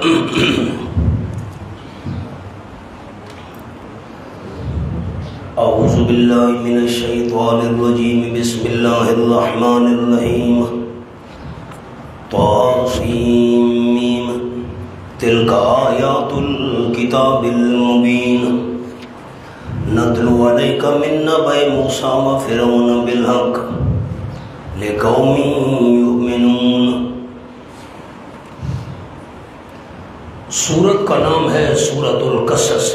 اعوذ باللہ من الشیطان الرجیم بسم اللہ الرحمن الرحیم طاسیم تلک آیات الکتاب المبین نتلو علیک من نبأ موسیٰ وفرعون بالحق لقوم یؤمنون۔ سورت کا نام ہے سورۃ القصص۔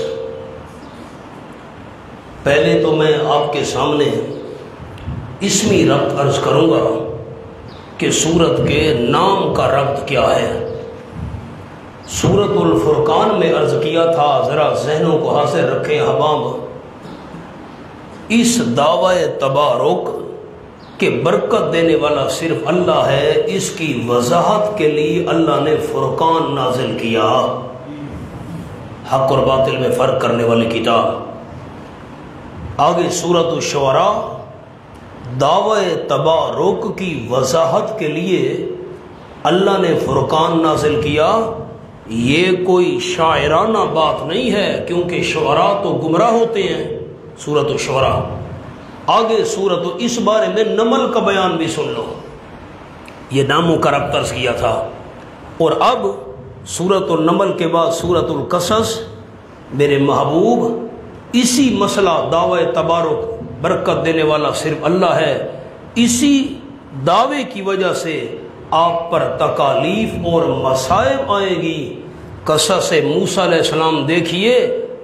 پہلے تو میں آپ کے سامنے اسمی ربط عرض کروں گا کہ سورت کے نام کا ربط کیا ہے۔ سورۃ الفرقان میں عرض کیا تھا، ذرا ذہنوں کو حاضر رکھیں احباب، اس دعوی تبارک کہ برکت دینے والا صرف اللہ ہے، اس کی وضاحت کے لیے اللہ نے فرقان نازل کیا، حق اور باطل میں فرق کرنے والی کتاب۔ آگے سورۃ الشعراء دعوی تبارک کی وضاحت کے لیے اللہ نے فرقان نازل کیا۔ یہ کوئی شاعرانہ بات نہیں ہے، کیونکہ شعراء تو گمراہ ہوتے ہیں۔ سورۃ الشعراء آگے سورۃ، اس بارے میں نمل کا بیان بھی سن لو، یہ ناموں کا ربط عرض کیا تھا۔ اور اب سورۃ النمل کے بعد سورۃ القصص، میرے محبوب اسی مسئلہ دعوی تبارک برکت دینے والا صرف اللہ ہے، اسی دعوے کی وجہ سے آپ پر تکالیف اور مصائب آئے گی۔ قصص موسیٰ علیہ السلام دیکھیے،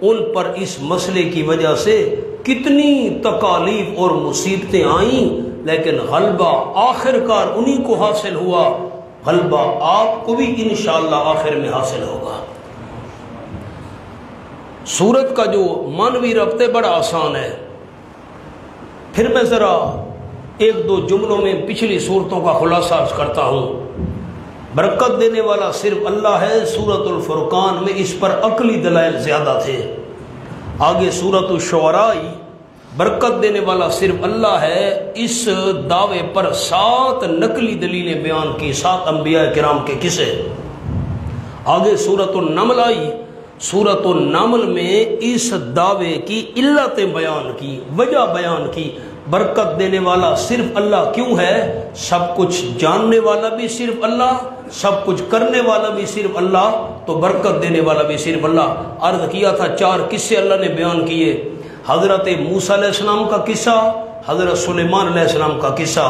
ان پر اس مسئلے کی وجہ سے کتنی تکالیف اور مصیبتیں آئیں، لیکن غلبہ آخر کار انہی کو حاصل ہوا، غلبہ آپ کو بھی انشاءاللہ آخر میں حاصل ہوگا۔ سورت کا جو معنوی ربط بڑا آسان ہے، پھر میں ذرا ایک دو جملوں میں پچھلی صورتوں کا خلاصہ عرض کرتا ہوں۔ برکت دینے والا صرف اللہ ہے، سورۃ الفرقان میں اس پر عقلی دلائل زیادہ تھے۔ آگے سورۃ الشعراء برکت دینے والا صرف اللہ ہے، اس دعوے پر 7 نقلی دلیلیں بیان کی، 7 انبیاء کرام کے قصے۔ آگے سورۃ النمل آئی، سورۃ النمل میں اس دعوے کی علتیں بیان کی، وجہ بیان کی۔ برکت دینے والا صرف اللہ کیوں ہے؟ سب کچھ جاننے والا بھی صرف اللہ، سب کچھ کرنے والا بھی صرف اللہ، تو برکت دینے والا بھی صرف اللہ۔ عرض کیا تھا 4 قصے اللہ نے بیان کیے، حضرت موسیٰ علیہ السلام کا قصہ، حضرت سلیمان علیہ السلام کا قصہ۔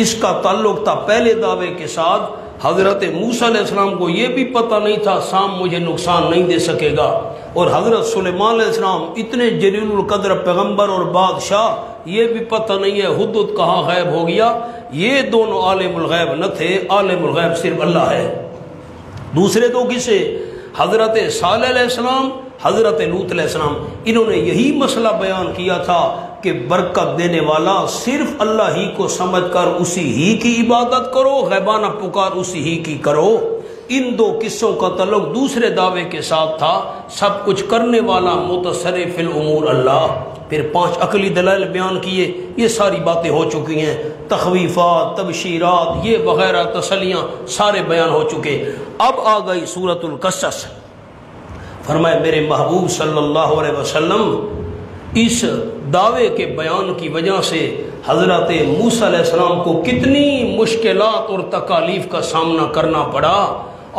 اس کا تعلق تھا پہلے دعوے کے ساتھ۔ حضرت موسیٰ علیہ السلام کو یہ بھی پتہ نہیں تھا سام مجھے نقصان نہیں دے سکے گا، اور حضرت سلیمان علیہ السلام اتنے جلیل القدر پیغمبر اور بادشاہ، یہ بھی پتہ نہیں ہے حدود کہاں غائب ہو گیا۔ یہ دونوں عالم الغیب نہ تھے، عالم الغیب صرف اللہ ہے۔ دوسرے 2 قصے حضرت صالح علیہ السلام، حضرت لوط علیہ السلام، انہوں نے یہی مسئلہ بیان کیا تھا کہ برکت دینے والا صرف اللہ ہی کو سمجھ کر اسی ہی کی عبادت کرو، غیبانہ پکار اسی ہی کی کرو۔ ان 2 قصوں کا تعلق دوسرے دعوے کے ساتھ تھا، سب کچھ کرنے والا متصرف الامور اللہ۔ پھر 5 عقلی دلائل بیان کیے، یہ ساری باتیں ہو چکی ہیں، تخویفات، تبشیرات، یہ وغیرہ تسلیاں سارے بیان ہو چکے۔ اب آ گئی سورۃ القصص۔ فرمائے میرے محبوب صلی اللہ علیہ وسلم، اس دعوے کے بیان کی وجہ سے حضرت موسیٰ علیہ السلام کو کتنی مشکلات اور تکالیف کا سامنا کرنا پڑا،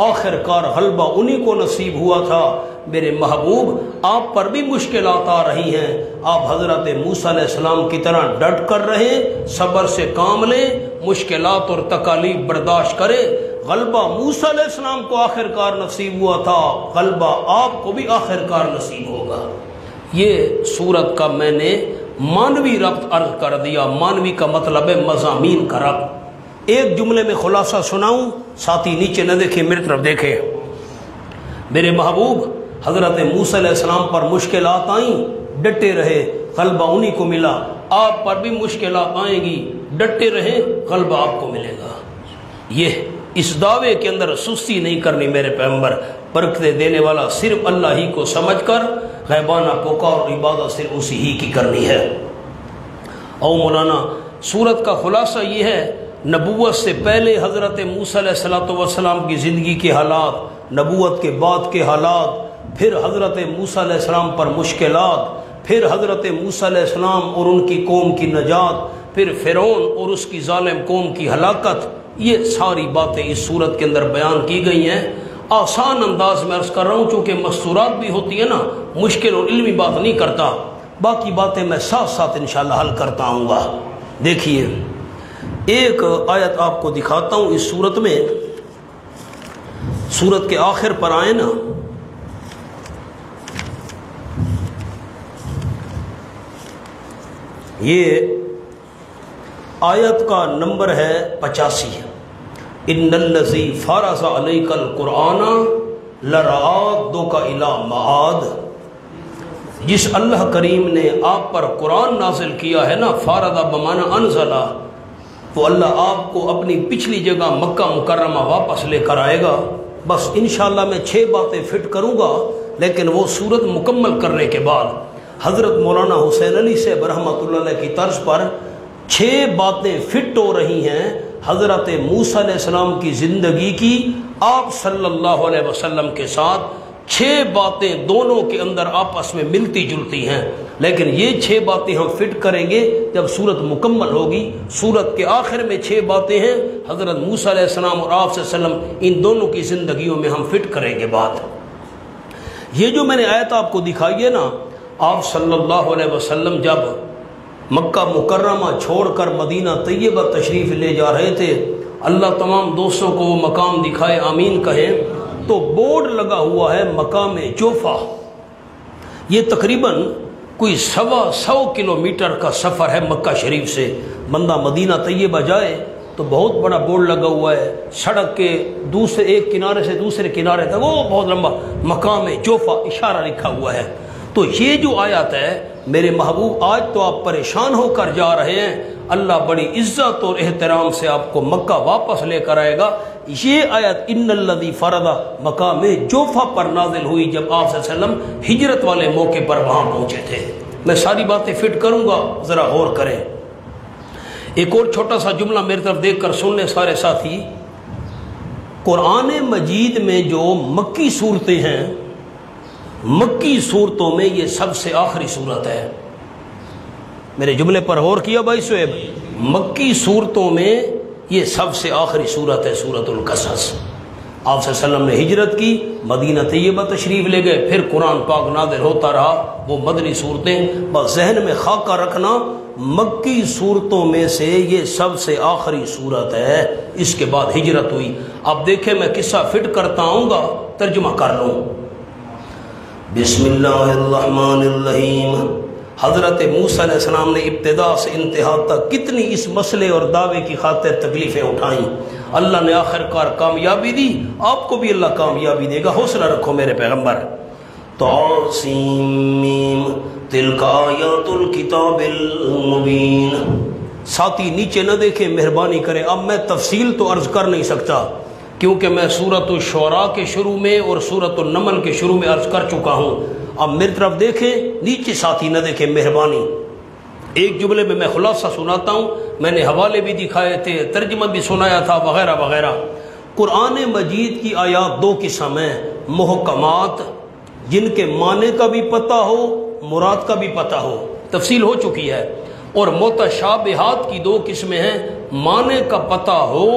آخر کار غلبہ انہی کو نصیب ہوا تھا۔ میرے محبوب آپ پر بھی مشکلات آ رہی ہیں، آپ حضرت موسیٰ علیہ السلام کی طرح ڈٹ کر رہیں، صبر سے کام لیں، مشکلات اور تکالیف برداشت کریں۔ غلبہ موسیٰ علیہ السلام کو آخر کار نصیب ہوا تھا، غلبہ آپ کو بھی آخر کار نصیب ہوگا۔ یہ سورت کا میں نے معنوی ربط عرض کر دیا، معنوی کا مطلب ہے مضامین کا ربط۔ ایک جملے میں خلاصہ سناؤں، ساتھی نیچے نہ دیکھیں میری طرف دیکھیں۔ میرے محبوب حضرت موسیٰ علیہ السلام پر مشکلات آئیں، ڈٹے رہے، غلبہ انہی کو ملا۔ آپ پر بھی مشکلات آئیں گی، ڈٹے رہیں، غلبہ آپ کو ملے گا۔ یہ اس دعوے کے اندر سستی نہیں کرنی میرے پیغمبر، برکتیں دینے والا صرف اللہ ہی کو سمجھ کر غیبانہ پکار اور عبادت صرف اسی ہی کی کرنی ہے۔ او مولانا، سورت کا خلاصہ یہ ہے، نبوت سے پہلے حضرت موسیٰ علیہ السلام کی زندگی کے حالات، نبوت کے بعد کے حالات، پھر حضرت موسیٰ علیہ السلام پر مشکلات، پھر حضرت موسیٰ علیہ السلام اور ان کی قوم کی نجات، پھر فرعون اور اس کی ظالم قوم کی ہلاکت، یہ ساری باتیں اس صورت کے اندر بیان کی گئی ہیں۔ آسان انداز میں عرض کر رہا ہوں، چونکہ مستورات بھی ہوتی ہیں نا، مشکل اور علمی بات نہیں کرتا، باقی باتیں میں ساتھ ساتھ انشاءاللہ حل کرتا ہوں گا۔ دیکھیے ایک آیت آپ کو دکھاتا ہوں اس صورت میں، صورت کے آخر پر آئے نا، یہ آیت کا نمبر ہے 85۔ ان الذی فرض علیک القرآن لرادک الی معاد، جس اللہ کریم نے آپ پر قرآن نازل کیا ہے نا، فارض بمعنی انزلہ، تو اللہ آپ کو اپنی پچھلی جگہ مکہ مکرمہ واپس لے کر آئے گا۔ بس انشاءاللہ میں 6 باتیں فٹ کروں گا، لیکن وہ صورت مکمل کرنے کے بعد حضرت مولانا حسین علی صاحب رحمۃ اللہ علیہ کی طرز پر 6 باتیں فٹ ہو رہی ہیں حضرت موسیٰ علیہ السلام کی زندگی کی، آپ صلی اللہ علیہ وسلم کے ساتھ 6 باتیں دونوں کے اندر آپس میں ملتی جلتی ہیں، لیکن یہ 6 باتیں ہم فٹ کریں گے جب صورت مکمل ہوگی۔ صورت کے آخر میں 6 باتیں ہیں حضرت موسیٰ علیہ السلام اور آپ صلی اللہ علیہ وسلم، ان دونوں کی زندگیوں میں ہم فٹ کریں گے بات۔ یہ جو میں نے آیت آپ کو دکھائی ہے نا، آپ صلی اللہ علیہ وسلم جب مکہ مکرمہ چھوڑ کر مدینہ طیبہ تشریف لے جا رہے تھے، اللہ تمام دوستوں کو وہ مقام دکھائے، آمین کہیں، تو بورڈ لگا ہوا ہے مقام جوفہ۔ یہ تقریباً کوئی 125 کلومیٹر کا سفر ہے مکہ شریف سے۔ بندہ مدینہ طیبہ جائے تو بہت بڑا بورڈ لگا ہوا ہے، سڑک کے دوسرے ایک کنارے سے دوسرے کنارے تک وہ بہت لمبا مقام جوفہ اشارہ لکھا ہوا ہے۔ تو یہ جو آیت ہے میرے محبوب، آج تو آپ پریشان ہو کر جا رہے ہیں، اللہ بڑی عزت اور احترام سے آپ کو مکہ واپس لے کر آئے گا۔ یہ آیت ان الذی فرض مقام جوفہ پر نازل ہوئی جب آپ صلی اللہ علیہ وسلم ہجرت والے موقع پر وہاں پہنچے تھے۔ میں ساری باتیں فٹ کروں گا، ذرا غور کریں۔ ایک اور چھوٹا سا جملہ میری طرف دیکھ کر سن لیں سارے ساتھی۔ قرآن مجید میں جو مکی صورتیں ہیں، مکی صورتوں میں یہ سب سے آخری صورت ہے۔ میرے جملے پر غور کیا بھائی صہیب؟ مکی صورتوں میں یہ سب سے آخری صورت ہے سورۃ القصص۔ آپ صلی اللہ علیہ وسلم نے ہجرت کی، مدینہ طیبہ تشریف لے گئے، پھر قرآن پاک نازل ہوتا رہا، وہ مدنی صورتیں۔ بس ذہن میں خاکہ رکھنا، مکی صورتوں میں سے یہ سب سے آخری صورت ہے، اس کے بعد ہجرت ہوئی۔ اب دیکھیں میں قصہ فٹ کرتا ہوں گا، ترجمہ کر لوں۔ بسم اللہ الرحمن الرحیم۔ حضرت موسیٰ علیہ السلام نے ابتدا سے انتہا تک کتنی اس مسئلے اور دعوے کی خاطر تکلیفیں اٹھائیں، اللہ نے آخر کار کامیابی دی، آپ کو بھی اللہ کامیابی دے گا، حوصلہ رکھو میرے پیغمبر۔ طاسیم تلک آیات الکتاب المبین۔ ساتھی نیچے نہ دیکھیں، مہربانی کریں، اب میں تفصیل تو عرض کر نہیں سکتا کیونکہ میں سورۃ الشعراء کے شروع میں اور سورۃ النمل کے شروع میں عرض کر چکا ہوں۔ اب میری طرف دیکھیں، نیچے ساتھی نہ دیکھیں، مہربانی۔ ایک جملے میں میں خلاصہ سناتا ہوں، میں نے حوالے بھی دکھائے تھے، ترجمہ بھی سنایا تھا وغیرہ وغیرہ۔ قرآن مجید کی آیات 2 قسم ہیں، محکمات جن کے معنی کا بھی پتہ ہو، مراد کا بھی پتہ ہو، تفصیل ہو چکی ہے، اور متشابہات کی 2 قسمیں ہیں، معنی کا پتہ ہو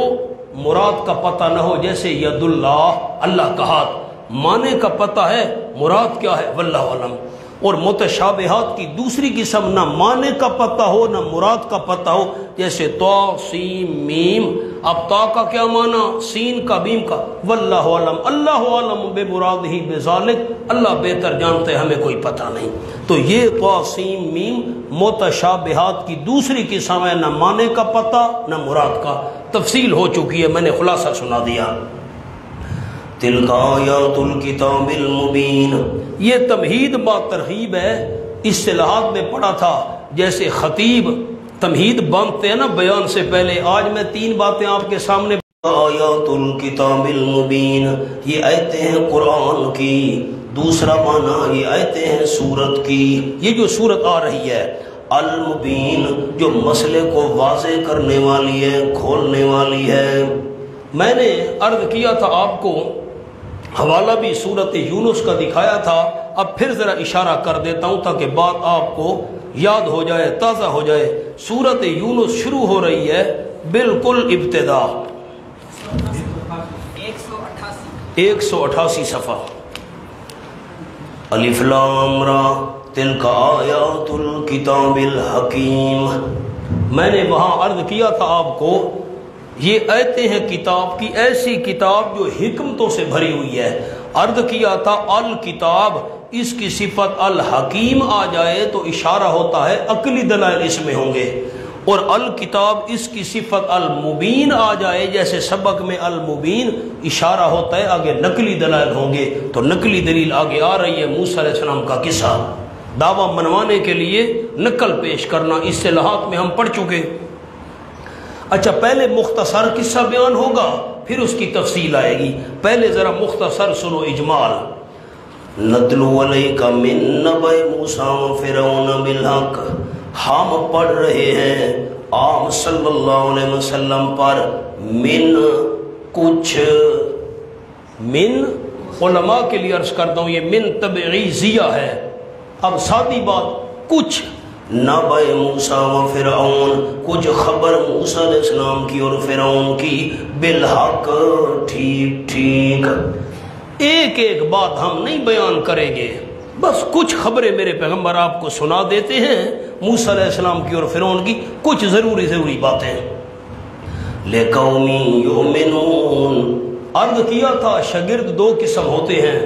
مراد کا پتہ نہ ہو، جیسے ید اللہ، اللہ کا ہاتھ، معنی کا پتہ ہے مراد کیا ہے واللہ علم۔ اور متشابہات کی دوسری قسم، نہ معنی کا پتہ ہو نہ مراد کا پتہ ہو، جیسے طا سین میم، اب طا کا کیا معنی، سین کا، میم کا، واللہ علم، اللہ علم بمرادہ بذالک، اللہ بہتر جانتے، ہمیں کوئی پتہ نہیں۔ تو یہ طا سین میم متشابہات کی دوسری قسم ہے، نہ معنی کا پتہ نہ مراد کا، تفصیل ہو چکی ہے، میں نے خلاصہ سنا دیا۔ تلک آیات الکتاب المبین، یہ تمہید با ترغیب ہے، اصطلاحات میں پڑھا تھا، جیسے خطیب تمہید باندھتے ہیں نا بیان سے پہلے۔ آج میں 3 باتیں آپ کے سامنے۔ آیات الکتاب المبین، یہ آیتیں ہیں قرآن کی۔ دوسرا معنی، یہ آیتیں ہیں سورت کی، یہ جو سورت آ رہی ہے، المبین، جو مسئلے کو واضح کرنے والی ہے، کھولنے والی ہے۔ میں نے عرض کیا تھا آپ کو حوالہ بھی سورت یونس کا دکھایا تھا، اب پھر ذرا اشارہ کر دیتا ہوں تاکہ بات آپ کو یاد ہو جائے، تازہ ہو جائے۔ سورت یونس شروع ہو رہی ہے بالکل ابتدا، 188 صفحہ۔ الف لام را تلک آیات الکتاب الحکیم۔ میں نے وہاں عرض کیا تھا آپ کو، یہ آیتیں ہیں کتاب کی، ایسی کتاب جو حکمتوں سے بھری ہوئی ہے۔ عرض کیا تھا الکتاب، اس کی صفت الحکیم آ جائے تو اشارہ ہوتا ہے عقلی دلائل اس میں ہوں گے، اور الکتاب اس کی صفت المبین آ جائے جیسے سبق میں المبین اشارہ ہوتا ہے آگے نقلی دلائل ہوں گے، تو نقلی دلیل آگے آ رہی ہے موسیٰ علیہ السلام کا قصہ، دعویٰ منوانے کے لیے نقل پیش کرنا، اصطلاحات میں ہم پڑھ چکے۔ اچھا پہلے مختصر قصہ بیان ہوگا پھر اس کی تفصیل آئے گی، پہلے ذرا مختصر سنو اجمال۔ نتلو علیک من نبأ موسیٰ وفرعون بالحق، ہم پڑھ رہے ہیں آپ صلی اللہ علیہ وسلم پر من کچھ، من علماء کے لیے عرض کرتا ہوں یہ من تبعیضیہ ہے، اب سادی بات کچھ نبأ موسیٰ و فرعون، کچھ خبر موسیٰ علیہ السلام کی اور فرعون کی، بالحق ٹھیک ٹھیک، ایک ایک بات ہم نہیں بیان کریں گے، بس کچھ خبریں میرے پیغمبر آپ کو سنا دیتے ہیں موسیٰ علیہ السلام کی اور فرعون کی، کچھ ضروری باتیں۔ لِقَوْمٍ يُؤْمِنُونَ، عرض کیا تھا شاگرد دو قسم ہوتے ہیں،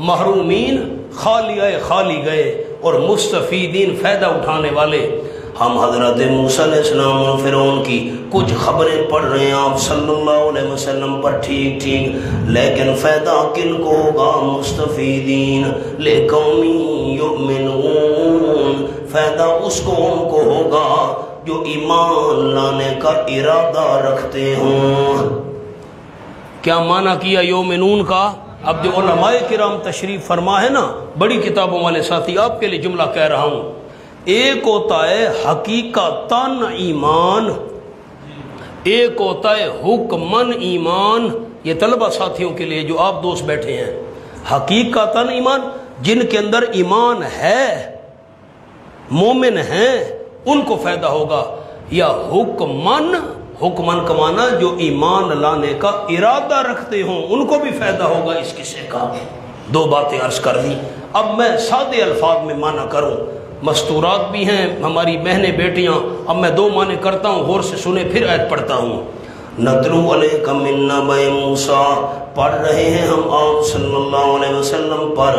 محرومین خالی آئے خالی گئے، اور مستفیدین فائدہ اٹھانے والے۔ ہم حضرت موسیٰ علیہ السلام اور فرعون کی کچھ خبریں پڑھ رہے ہیں آپ صلی اللہ علیہ وسلم پر ٹھیک ٹھیک، لیکن فائدہ کن کو ہوگا؟ مستفیدین۔ لِقَوْمٍ يُؤْمِنُونَ، فائدہ اس قوم کو ہوگا جو ایمان لانے کا ارادہ رکھتے ہوں۔ کیا معنی کیا یومنون کا؟ اب جو علماء کرام تشریف فرما ہے نا بڑی کتابوں والے ساتھی، آپ کے لیے جملہ کہہ رہا ہوں، ایک ہوتا ہے حقیقتاً ایمان، ایک ہوتا ہے حکماً ایمان۔ یہ طلبہ ساتھیوں کے لیے جو آپ دوست بیٹھے ہیں، حقیقتاً ایمان جن کے اندر ایمان ہے، مومن ہیں، ان کو فائدہ ہوگا، یا حکماً، حکماً کا معنی جو ایمان لانے کا ارادہ رکھتے ہوں ان کو بھی فائدہ ہوگا اس قصے کا۔ دو باتیں عرض کر دی، اب میں سادے الفاظ میں معنی کروں، مستورات بھی ہیں ہماری بہنیں بیٹیاں، اب میں دو معنی کرتا ہوں، غور سے سنیں پھر آیت پڑھتا ہوں۔ نتلو علیک من نبأ موسیٰ، پڑھ رہے ہیں ہم آپ صلی اللہ علیہ وسلم پر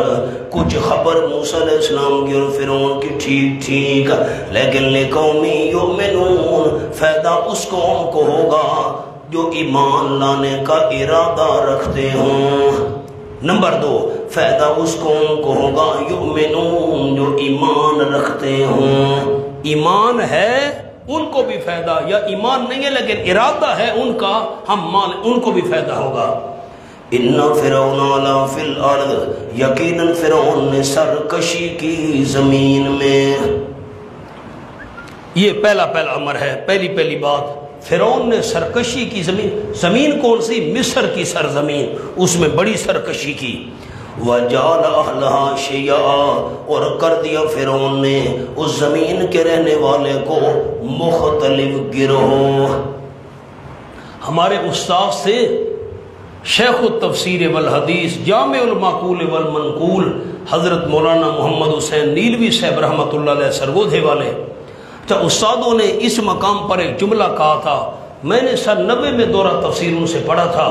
کچھ خبر موسیٰ علیہ السلام کی اور فرعون کی ٹھیک ٹھیک، لیکن لِقَوْمٍ يُؤْمِنُونَ، فائدہ اس قوم کو ہوگا جو ایمان لانے کا ارادہ رکھتے ہوں۔ نمبر دو، فائدہ اس قوم کو ہوگا یؤمنون، جو ایمان رکھتے ہوں۔ ایمان ہے ان کو بھی فائدہ، یا ایمان نہیں ہے لیکن ارادہ ہے ان کا، ہم مان ان کو بھی فائدہ ہوگا۔ ان فرعون علا فی الارض، یقیناً فرعون نے سرکشی کی زمین میں، یہ پہلا امر ہے، پہلی بات، فرعون نے سرکشی کی زمین کون سی؟ مصر کی سرزمین، اس میں بڑی سرکشی کی۔ وَجَعَلَ أَهْلَهَا شِيَعًا، اور کر دیا فرعون نے اس زمین کے رہنے والے کو مختلف گروہ۔ ہمارے استاد سے شیخ التفسیر والحدیث جامع المعقول والمنقول حضرت مولانا محمد حسین نیلوی صاحب رحمۃ اللہ علیہ سرگودھے والے، استادوں نے اس مقام پر ایک جملہ کہا تھا، میں نے سن 90 میں دورہ تفسیر ان سے پڑھا تھا،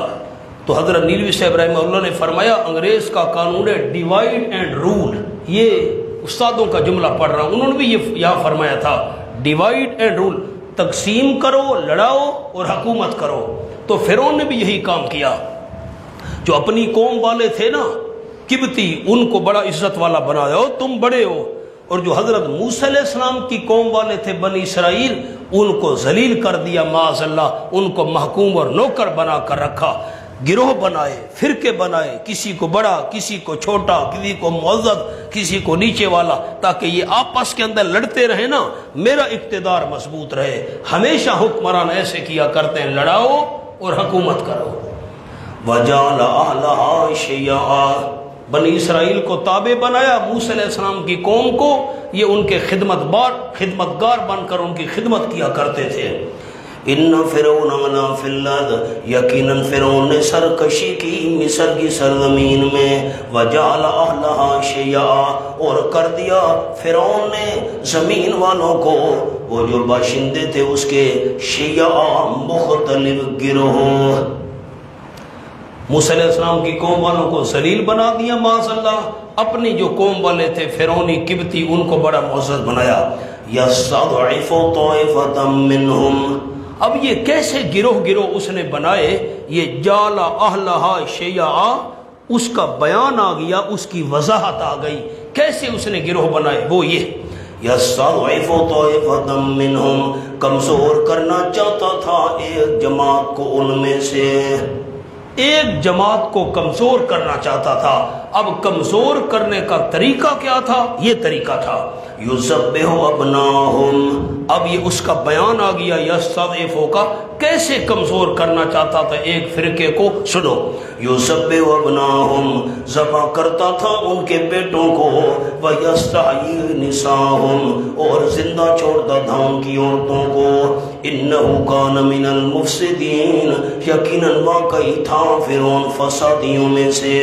تو حضرت نیلوی صاحب رحمہ اللہ نے فرمایا انگریز کا قانون ہے ڈیوائڈ اینڈ رول، یہ استادوں کا جملہ پڑھ رہا ہوں، انہوں نے بھی یہ یہاں فرمایا تھا ڈیوائڈ اینڈ رول، تقسیم کرو، لڑاؤ اور حکومت کرو۔ تو فرعون نے بھی یہی کام کیا، جو اپنی قوم والے تھے نا قبطی، ان کو بڑا عزت والا بنایا، ہو تم بڑے ہو، اور جو حضرت موسیٰ علیہ السلام کی قوم والے تھے بنی اسرائیل، ان کو ذلیل کر دیا معاذ اللہ، ان کو محکوم اور نوکر بنا کر رکھا، گروہ بنائے، فرقے بنائے، کسی کو بڑا، کسی کو چھوٹا، کسی کو معزز، کسی کو نیچے والا، تاکہ یہ آپس کے اندر لڑتے رہے نا، میرا اقتدار مضبوط رہے۔ ہمیشہ حکمران ایسے کیا کرتے ہیں، لڑاؤ اور حکومت کرو۔ وَجَعَلَ أَهْلَهَا شِيَعًا، بنی اسرائیل کو تابع بنایا موسیٰ علیہ السلام کی قوم کو، یہ ان کے خدمتگار بن کر ان کی خدمت کیا کرتے تھے۔ ان فرعون علا فی الارض، یقیناً فرعون نے سرکشی کی مصر کی سرزمین میں، وجعل اہلہا شیعا، اور کر دیا فرعون نے زمین والوں کو، وہ جو باشندے تھے اس کے، شیعا مختلف گروہ۔ موسیٰ علیہ السلام کی قوم والوں کو ذلیل بنا دیا معاذ اللہ، اپنی جو قوم والے تھے فرعونی قبطی ان کو بڑا معزز بنایا۔ یستضعف طائفة منہم، اب یہ کیسے گروہ اس نے بنائے، یہ جعل اہلہا شیعا، اس کا بیان آ گیا، اس کی وضاحت آ گئی، کیسے اس نے گروہ بنائے، وہ یہ یستضعف طائفة منہم، کمزور کرنا چاہتا تھا ایک جماعت کو ان میں سے، ایک جماعت کو کمزور کرنا چاہتا تھا۔ اب کمزور کرنے کا طریقہ کیا تھا؟ یہ طریقہ تھا یذبح ابناہم، اب یہ اس کا بیان آ گیا یستضعف کا، کیسے کمزور کرنا چاہتا تھا ایک فرقے کو، سنو، یذبح ابناہم، ذبح کرتا تھا ان کے بیٹوں کو، ویستحیی نساءہم، اور زندہ چھوڑتا تھا ان کی عورتوں کو، انہ کان من المفسدین، یقیناً واقعی تھا فرعون فسادیوں میں سے۔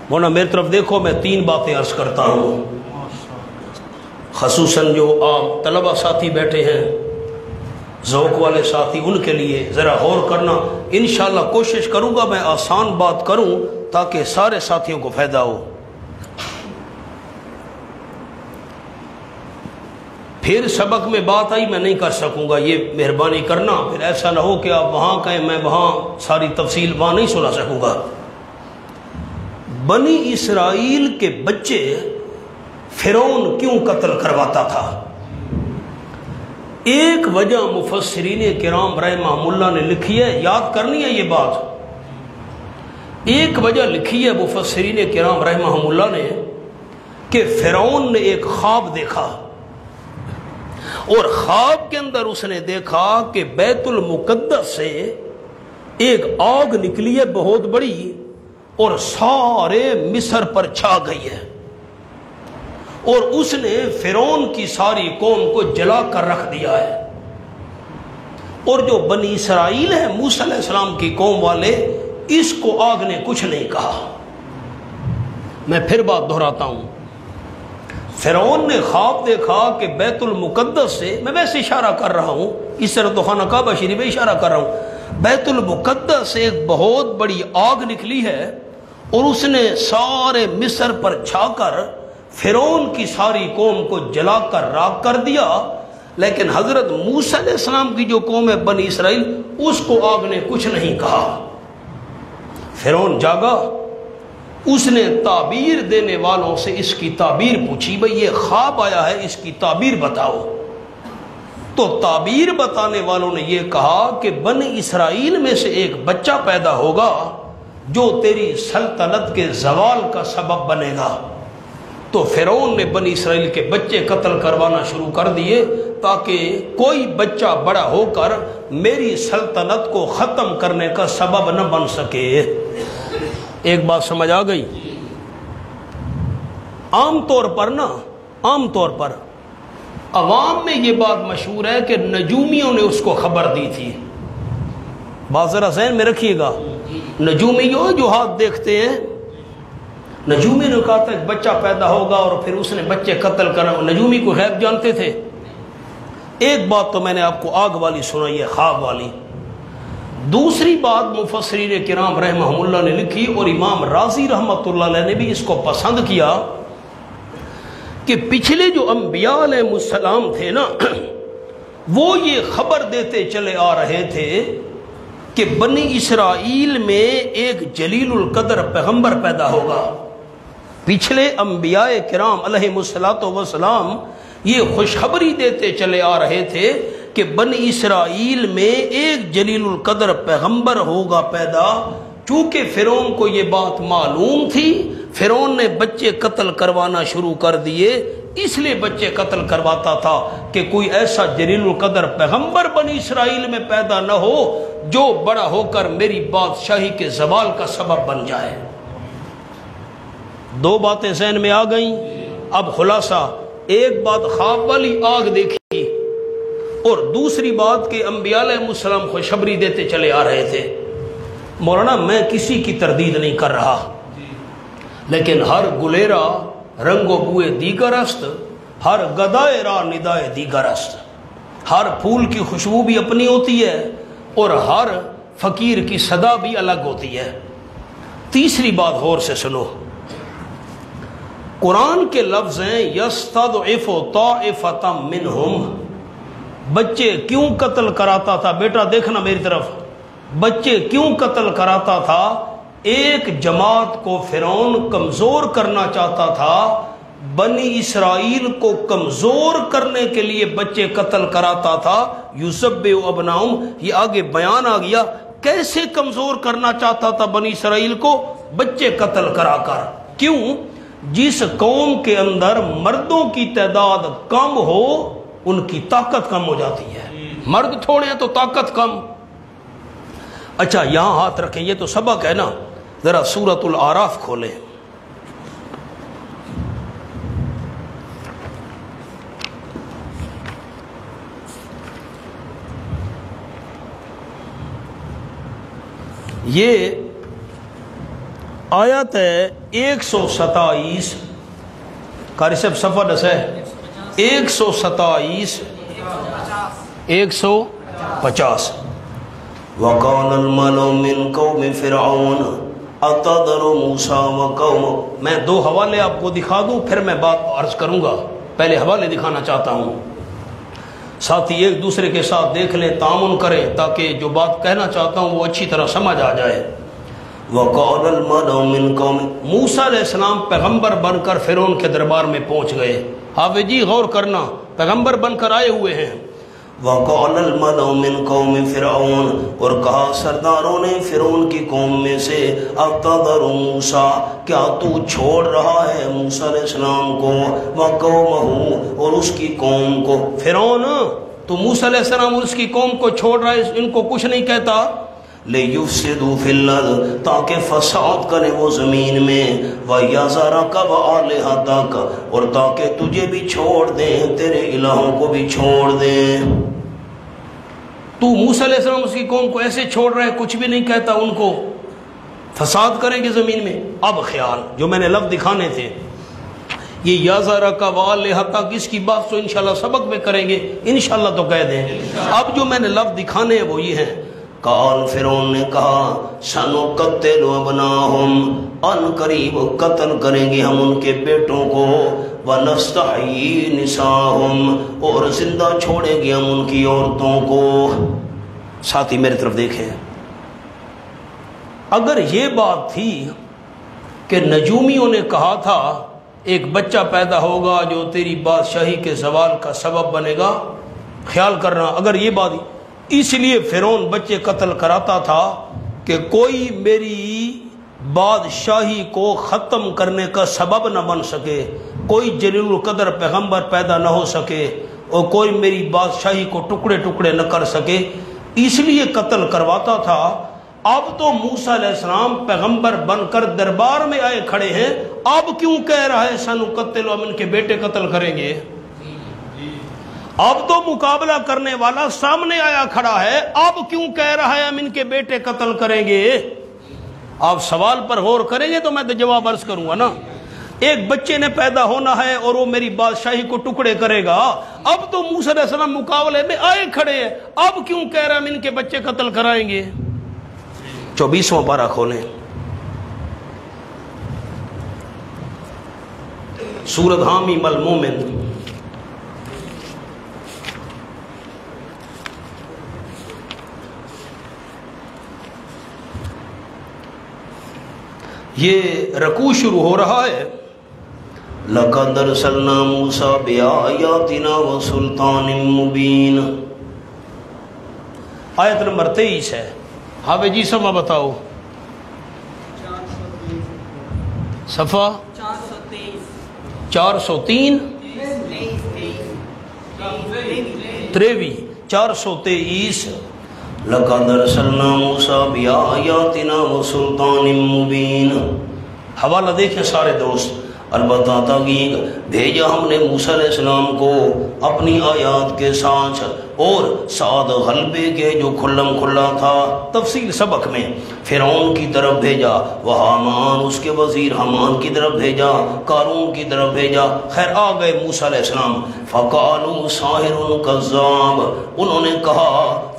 مولانا میری طرف دیکھو، میں 3 باتیں عرض کرتا ہوں، خصوصاً جو عام طلبہ ساتھی بیٹھے ہیں، ذوق والے ساتھی، ان کے لیے ذرا غور کرنا۔ انشاءاللہ کوشش کروں گا میں آسان بات کروں تاکہ سارے ساتھیوں کو فائدہ ہو۔ پھر سبق میں بات آئی میں نہیں کر سکوں گا، یہ مہربانی کرنا، پھر ایسا نہ ہو کہ آپ وہاں کہیں میں وہاں ساری تفصیل وہاں نہیں سنا سکوں گا۔ بنی اسرائیل کے بچے فرعون کیوں قتل کرواتا تھا؟ ایک وجہ مفسرین کرام رحمہم اللہ نے لکھی ہے، یاد کرنی ہے یہ بات، ایک وجہ لکھی ہے مفسرین کرام رحمہم اللہ نے کہ فرعون نے ایک خواب دیکھا، اور خواب کے اندر اس نے دیکھا کہ بیت المقدس سے ایک آگ نکلی ہے بہت بڑی، اور سارے مصر پر چھا گئی ہے، اور اس نے فرعون کی ساری قوم کو جلا کر رکھ دیا ہے، اور جو بنی اسرائیل ہے موسیٰ علیہ السلام کی قوم والے، اس کو آگ نے کچھ نہیں کہا۔ میں پھر بات دہراتا ہوں، فرعون نے خواب دیکھا کہ بیت المقدس سے، میں ویسے اشارہ کر رہا ہوں، اس طرح تو خانہ کعبہ شریف میں اشارہ کر رہا ہوں، بیت المقدس سے ایک بہت بڑی آگ نکلی ہے، اور اس نے سارے مصر پر چھا کر فرعون کی ساری قوم کو جلا کر راکھ کر دیا، لیکن حضرت موسیٰ علیہ السلام کی جو قوم ہے بنی اسرائیل، اس کو آگ نے کچھ نہیں کہا۔ فرعون جاگا، اس نے تعبیر دینے والوں سے اس کی تعبیر پوچھی، بھئی یہ خواب آیا ہے، اس کی تعبیر بتاؤ۔ تو تعبیر بتانے والوں نے یہ کہا کہ بنی اسرائیل میں سے ایک بچہ پیدا ہوگا جو تیری سلطنت کے زوال کا سبب بنے گا۔ تو فرعون نے بنی اسرائیل کے بچے قتل کروانا شروع کر دیے تاکہ کوئی بچہ بڑا ہو کر میری سلطنت کو ختم کرنے کا سبب نہ بن سکے۔ ایک بات سمجھ آ گئی؟ عام طور پر عوام میں یہ بات مشہور ہے کہ نجومیوں نے اس کو خبر دی تھی، بات ذرا ذہن میں رکھیے گا، نجومیوں جو ہاتھ دیکھتے ہیں، نجومی نے کہا تھا ایک بچہ پیدا ہوگا اور پھر اس نے بچے قتل کرنا، نجومی کو غیب جانتے تھے۔ ایک بات تو میں نے آپ کو آگ والی سنائی ہے، خواب والی۔ دوسری بات مفسرین کرام رحمہم اللہ نے لکھی، اور امام رازی رحمۃ اللہ علیہ نے بھی اس کو پسند کیا، کہ پچھلے جو انبیاء علیہ السلام تھے نا، وہ یہ خبر دیتے چلے آ رہے تھے کہ بنی اسرائیل میں ایک جلیل القدر پیغمبر پیدا ہوگا۔ پچھلے انبیاء کرام علیہ السلام یہ خوشخبری دیتے چلے آ رہے تھے کہ بنی اسرائیل میں ایک جلیل القدر پیغمبر ہوگا پیدا۔ چونکہ فرعون کو یہ بات معلوم تھی، فرعون نے بچے قتل کروانا شروع کر دیے، اس لیے بچے قتل کرواتا تھا کہ کوئی ایسا جلیل القدر پیغمبر بنی اسرائیل میں پیدا نہ ہو جو بڑا ہو کر میری بادشاہی کے زوال کا سبب بن جائے۔ دو باتیں ذہن میں آ گئیں۔ اب خلاصہ، ایک بات خواب والی آگ دیکھی، اور دوسری بات کہ انبیاء علیہ السلام خوشخبری دیتے چلے آ رہے تھے۔ مولانا میں کسی کی تردید نہیں کر رہا، لیکن ہر گلیرا رنگ و بوئے دیگر است، ہر گدائے را ندائے دیگر است۔ ہر پھول کی خوشبو بھی اپنی ہوتی ہے اور ہر فقیر کی صدا بھی الگ ہوتی ہے۔ تیسری بات غور سے سنو، قرآن کے لفظ ہیں یستضعف طائفۃ منہم۔ بچے کیوں قتل کراتا تھا؟ بیٹا دیکھنا میری طرف، بچے کیوں قتل کراتا تھا؟ ایک جماعت کو فرعون کمزور کرنا چاہتا تھا، بنی اسرائیل کو کمزور کرنے کے لیے بچے قتل کراتا تھا۔ یذبح ابناہم، یہ آگے بیان آ گیا کیسے کمزور کرنا چاہتا تھا بنی اسرائیل کو؟ بچے قتل کرا کر۔ کیوں؟ جس قوم کے اندر مردوں کی تعداد کم ہو ان کی طاقت کم ہو جاتی ہے، مرد تھوڑے ہیں تو طاقت کم۔ اچھا یہاں ہاتھ رکھیں، یہ تو سبق ہے نا، ذرا سورۃ الاعراف کھولیں۔ یہ آیت ہے 127، قاری صاحب صفحہ دس ہے 127 150۔ وَقَالَ الْمَلَأُ مِنْ قَوْمِ فِرْعَوْنَ أَتَذَرُ مُوسَىٰ وَقَوْمَهُ۔ میں دو حوالے آپ کو دکھا دوں پھر میں بات عرض کروں گا، پہلے حوالے دکھانا چاہتا ہوں۔ ساتھی ایک دوسرے کے ساتھ دیکھ لیں، تعاون کریں تاکہ جو بات کہنا چاہتا ہوں وہ اچھی طرح سمجھ آ جائے۔ وَقَالَ الْمَلَأُ مِنْ قَوْمِ، موسیٰ علیہ السلام پیغمبر بن کر فرعون کے دربار میں پہنچ گئے۔ حافظ جی غور کرنا، پیغمبر بن کر آئے ہوئے ہیں۔ وَقَالَ الْمَلَأُ مِنْ قَوْمِ فِرْعَوْنَ، اور کہا سرداروں نے فرعون کی قوم میں سے، أَتَذَرُ مُوسَىٰ، کیا تو چھوڑ رہا ہے موسیٰ علیہ السلام کو، وَقَوْمَهُ، اور اس کی قوم کو۔ فرعون تو موسیٰ علیہ السلام اور اس کی قوم کو چھوڑ رہا ہے، ان کو کچھ نہیں کہتا۔ لِيُفْسِدُوا فِي الْأَرْضِ، تاکہ فساد کرے وہ زمین میں، وَيَذَرَكَ وَآلِهَتَكَ، اور تاکہ تجھے بھی چھوڑ دیں، تیرے الہوں کو بھی چھوڑ دیں۔ تو موسیٰ علیہ السلام اس کی قوم کو ایسے چھوڑ رہا ہے، کچھ بھی نہیں کہتا ان کو، فساد کریں گے زمین میں۔ اب خیال جو میں نے لفظ دکھانے تھے، یہ یَذَرَكَ وَآلِهَتَكَ اس کی بات تو انشاءاللہ سبق میں کریں گے، انشاءاللہ تو کہہ دیں۔ اب جو میں نے لفظ دکھانے ہیں وہ یہ ہیں۔ قال فرعون نے کہا سنقتل ابناہم، ان قریب قتل کریں گے ہم ان کے بیٹوں کو، ونستحیی نساہم، اور زندہ چھوڑیں گے ہم ان کی عورتوں کو۔ ساتھی میری طرف دیکھیں، اگر یہ بات تھی کہ نجومیوں نے کہا تھا ایک بچہ پیدا ہوگا جو تیری بادشاہی کے زوال کا سبب بنے گا، خیال کرنا، اگر یہ بات، اس لیے فرعون بچے قتل کراتا تھا کہ کوئی میری بادشاہی کو ختم کرنے کا سبب نہ بن سکے، کوئی جلیل القدر پیغمبر پیدا نہ ہو سکے، اور کوئی میری بادشاہی کو ٹکڑے ٹکڑے نہ کر سکے، اس لیے قتل کرواتا تھا۔ اب تو موسیٰ علیہ السلام پیغمبر بن کر دربار میں آئے کھڑے ہیں، اب کیوں کہہ رہا ہے سنقتل، ہم ان کے بیٹے قتل کریں گے؟ اب تو مقابلہ کرنے والا سامنے آیا کھڑا ہے، اب کیوں کہہ رہا ہے ہم ان کے بیٹے قتل کریں گے؟ آپ سوال پر غور کریں گے تو میں تو جواب عرض کروں گا نا۔ ایک بچے نے پیدا ہونا ہے اور وہ میری بادشاہی کو ٹکڑے کرے گا، اب تو موسیٰ علیہ السلام مقابلے میں آئے کھڑے ہیں، اب کیوں کہہ رہا ہم ان کے بچے قتل کرائیں گے؟ 24واں پارہ کھولیں، سورۃ حامیم المومن۔ یہ رکوع شروع ہو رہا ہے، لَقَدْ أَرْسَلْنَا مُوسَىٰ بِآيَاتِنَا وَسُلْطَانٍ مُّبِينٍ، آیت نمبر 23 ہے۔ حافظ جی سما بتاؤ، صفحہ 403 23 423 لقد ارسلنا موسیٰ بآیاتنا وسلطان مبین. حوالہ دیکھیں سارے دوست. البتہ تحقیق بھیجا ہم نے موسیٰ علیہ السلام کو اپنی آیات کے ساتھ اور سعد غلبے کے جو کھلم کھلا تھا. تفصیل سبق میں فرعون کی طرف بھیجا، وہ حامان اس کے وزیر حامان کی طرف بھیجا، قارون کی طرف بھیجا. خیر آ گئے موسیٰ علیہ السلام. فقالوا ساحر کذاب، انہوں نے کہا،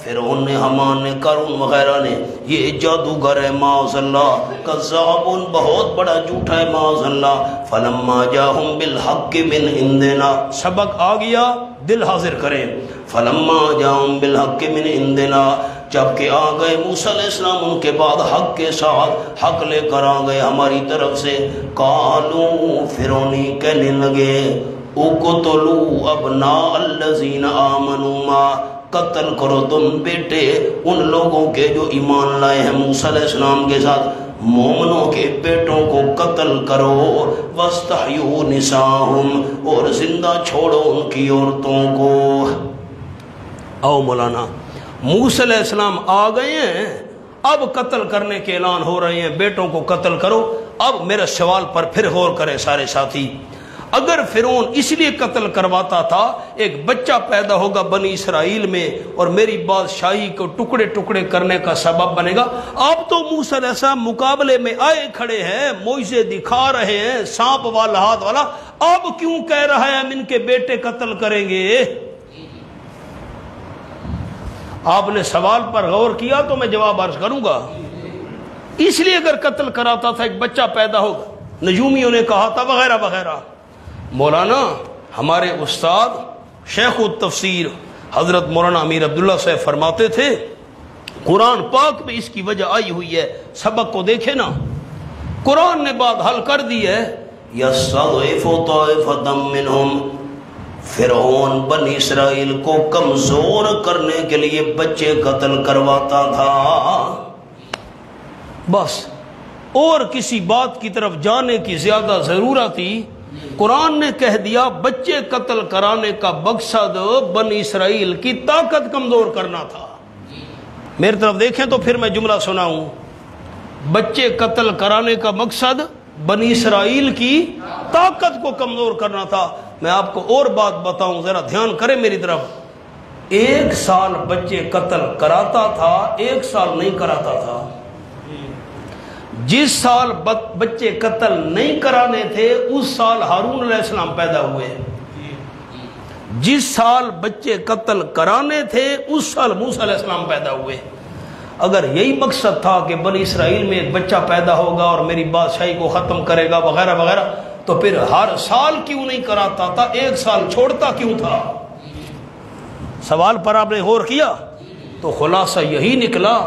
فرعون نے، حامان نے، قارون وغیرہ نے، یہ جادوگر ہے معاذ اللہ، کذاب بہت بڑا جھوٹا ہے معاذ اللہ. فلما جاءہم بالحق من عندنا، سبق آ گیا، دل حاضر کریں. فلما جاءہم بالحق من عندنا، جبکہ آ گئے موسیٰ علیہ السلام ان کے بعد حق کے ساتھ، حق لے کر آ گئے ہماری طرف سے. قالوا، فرعونی کہنے لگے، اقتلوا ابناء الذین آمنوا معہ، قتل کرو تم بیٹے ان لوگوں کے جو ایمان لائے ہیں موسیٰ علیہ السلام کے ساتھ، مومنوں کے بیٹوں کو قتل کرو. واستحیوا نساءہم، اور زندہ چھوڑو ان کی عورتوں کو. او مولانا، موسیٰ علیہ السلام آ گئے ہیں، اب قتل کرنے کے اعلان ہو رہے ہیں، بیٹوں کو قتل کرو. اب میرے سوال پر پھر غور کریں سارے ساتھی. اگر فرعون اس لیے قتل کرواتا تھا ایک بچہ پیدا ہوگا بنی اسرائیل میں اور میری بادشاہی کو ٹکڑے ٹکڑے کرنے کا سبب بنے گا، اب تو موسیٰ علیہ السلام مقابلے میں آئے کھڑے ہیں، معجزے دکھا رہے ہیں، سانپ والا ہاتھ والا، اب کیوں کہہ رہا ہے ہم ان کے بیٹے قتل کریں گے؟ آپ نے سوال پر غور کیا تو میں جواب عرض کروں گا. اس لیے اگر قتل کراتا تھا ایک بچہ پیدا ہوگا، نجومیوں نے کہا تھا وغیرہ وغیرہ. مولانا ہمارے استاد شیخ التفسیر حضرت مولانا امیر عبداللہ صاحب فرماتے تھے، قرآن پاک میں اس کی وجہ آئی ہوئی ہے. سبق کو دیکھیں نا، قرآن نے بات حل کر دی ہے. یستضعف طائفۃ منہم، فرعون بنی اسرائیل کو کمزور کرنے کے لیے بچے قتل کرواتا تھا. بس اور کسی بات کی طرف جانے کی زیادہ ضرورت تھی؟ قرآن نے کہہ دیا بچے قتل کرانے کا مقصد بنی اسرائیل کی طاقت کمزور کرنا تھا. میری طرف دیکھیں تو پھر میں جملہ سناؤں. بچے قتل کرانے کا مقصد بنی اسرائیل کی طاقت کو کمزور کرنا تھا. میں آپ کو اور بات بتاؤں، ذرا دھیان کریں میری طرف. 1 سال بچے قتل کراتا تھا، 1 سال نہیں کراتا تھا. جس سال بچے قتل نہیں کرانے تھے اس سال ہارون علیہ السلام پیدا ہوئے. جس سال بچے قتل کرانے تھے اس سال موسیٰ علیہ السلام پیدا ہوئے. اگر یہی مقصد تھا کہ بنی اسرائیل میں ایک بچہ پیدا ہوگا اور میری بادشاہی کو ختم کرے گا وغیرہ وغیرہ، تو پھر ہر سال کیوں نہیں کراتا تھا، 1 سال چھوڑتا کیوں تھا؟ سوال پر آپ نے غور کیا تو خلاصہ یہی نکلا.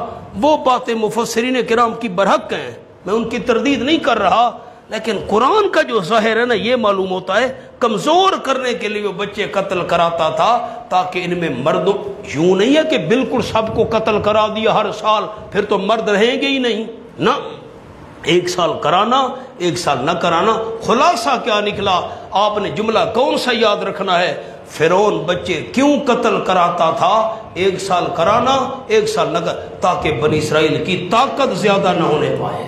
وہ باتیں مفسرین کرام کی برحق ہیں، میں ان کی تردید نہیں کر رہا، لیکن قرآن کا جو ظاہر ہے نا یہ معلوم ہوتا ہے کمزور کرنے کے لیے وہ بچے قتل کراتا تھا تاکہ ان میں مرد، یوں نہیں ہے کہ بالکل سب کو قتل کرا دیا ہر سال پھر تو مرد رہیں گے ہی نہیں نا. 1 سال کرانا 1 سال نہ کرانا. خلاصہ کیا نکلا؟ آپ نے جملہ کون سا یاد رکھنا ہے؟ فرعون بچے کیوں قتل کراتا تھا؟ 1 سال کرانا 1 سال نہ کر، تاکہ بنی اسرائیل کی طاقت زیادہ نہ ہونے پائے.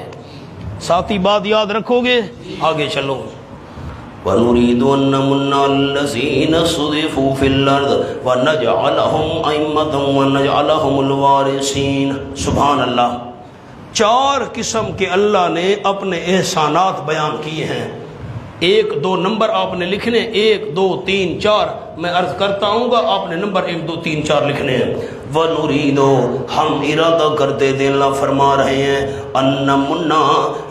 ساتھی بات یاد رکھو گے؟ آگے چلو. وَنُرِيدُ أَن نَّمُنَّ عَلَى الَّذِينَ اسْتُضْعِفُوا فِي الْأَرْضِ وَنَجْعَلَهُمْ أَئِمَّةً وَنَجْعَلَهُمُ الْوَارِثِينَ. سبحان اللہ. 4 قسم کے اللہ نے اپنے احسانات بیان کیے ہیں. 1 2 نمبر آپ نے لکھنے، 1 2 3 4. میں عرض کرتا ہوں گا، آپ نے نمبر 1 2 3 4 لکھنے ہیں. وَنُرِيدُ، ہم ارادہ کرتے تھے، اللہ فرما رہے ہیں، أَن نَّمُنَّ،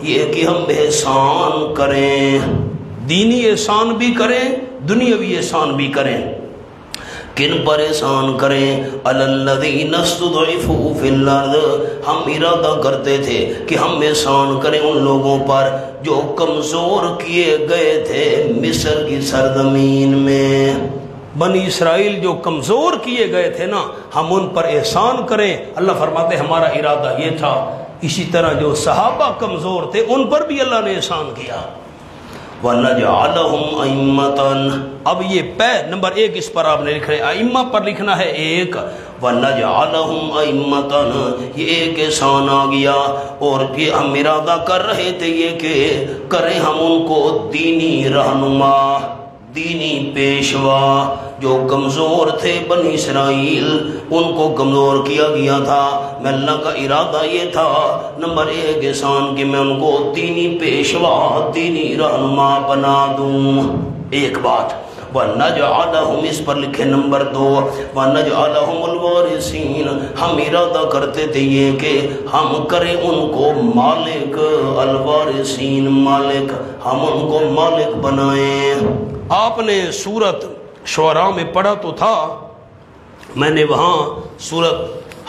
یہ کہ ہم احسان کریں، دینی احسان بھی کریں، دنیاوی احسان بھی کریں. کن پر احسان کریں؟ عَلَى الَّذِينَ اسْتُضْعِفُوا فِي الْأَرْضِ، ہم ارادہ کرتے تھے کہ ہم احسان کریں ان لوگوں پر جو کمزور کیے گئے تھے مصر کی سرزمین میں. بنی اسرائیل جو کمزور کیے گئے تھے نا، ہم ان پر احسان کریں. اللہ فرماتے ہمارا ارادہ یہ تھا. اسی طرح جو صحابہ کمزور تھے ان پر بھی اللہ نے احسان کیا. وَنَجْعَلَهُمْ أَئِمَّةً. اب یہ پہ نمبر 1 اس پر آپ نے لکھ رہے ہیں، ائمہ پر لکھنا ہے 1. وَنَجْعَلَهُمْ أَئِمَّةً، یہ ایک احسان آ گیا، اور یہ ہم ارادہ کر رہے تھے یہ کہ کریں ہم ان کو دینی رہنما، دینی پیشوا. جو کمزور تھے بنی اسرائیل ان کو کمزور کیا گیا تھا. میں اللہ کا ارادہ یہ تھا نمبر 1 احسان کہ میں ان کو دینی پیشوا، دینی رہنما بنا دوں. ایک بات. وَنَجْعَلَهُمْ اس پر لکھے نمبر 2 وَنَجْعَلَهُمُ الْوَارِثِينَ. ہم ارادہ کرتے تھے یہ کہ ہم کریں ان کو مالک، الوارثین مالک، ہم ان کو مالک بنائیں. آپ نے سورت شعراء میں پڑھا تو تھا، میں نے وہاں سورت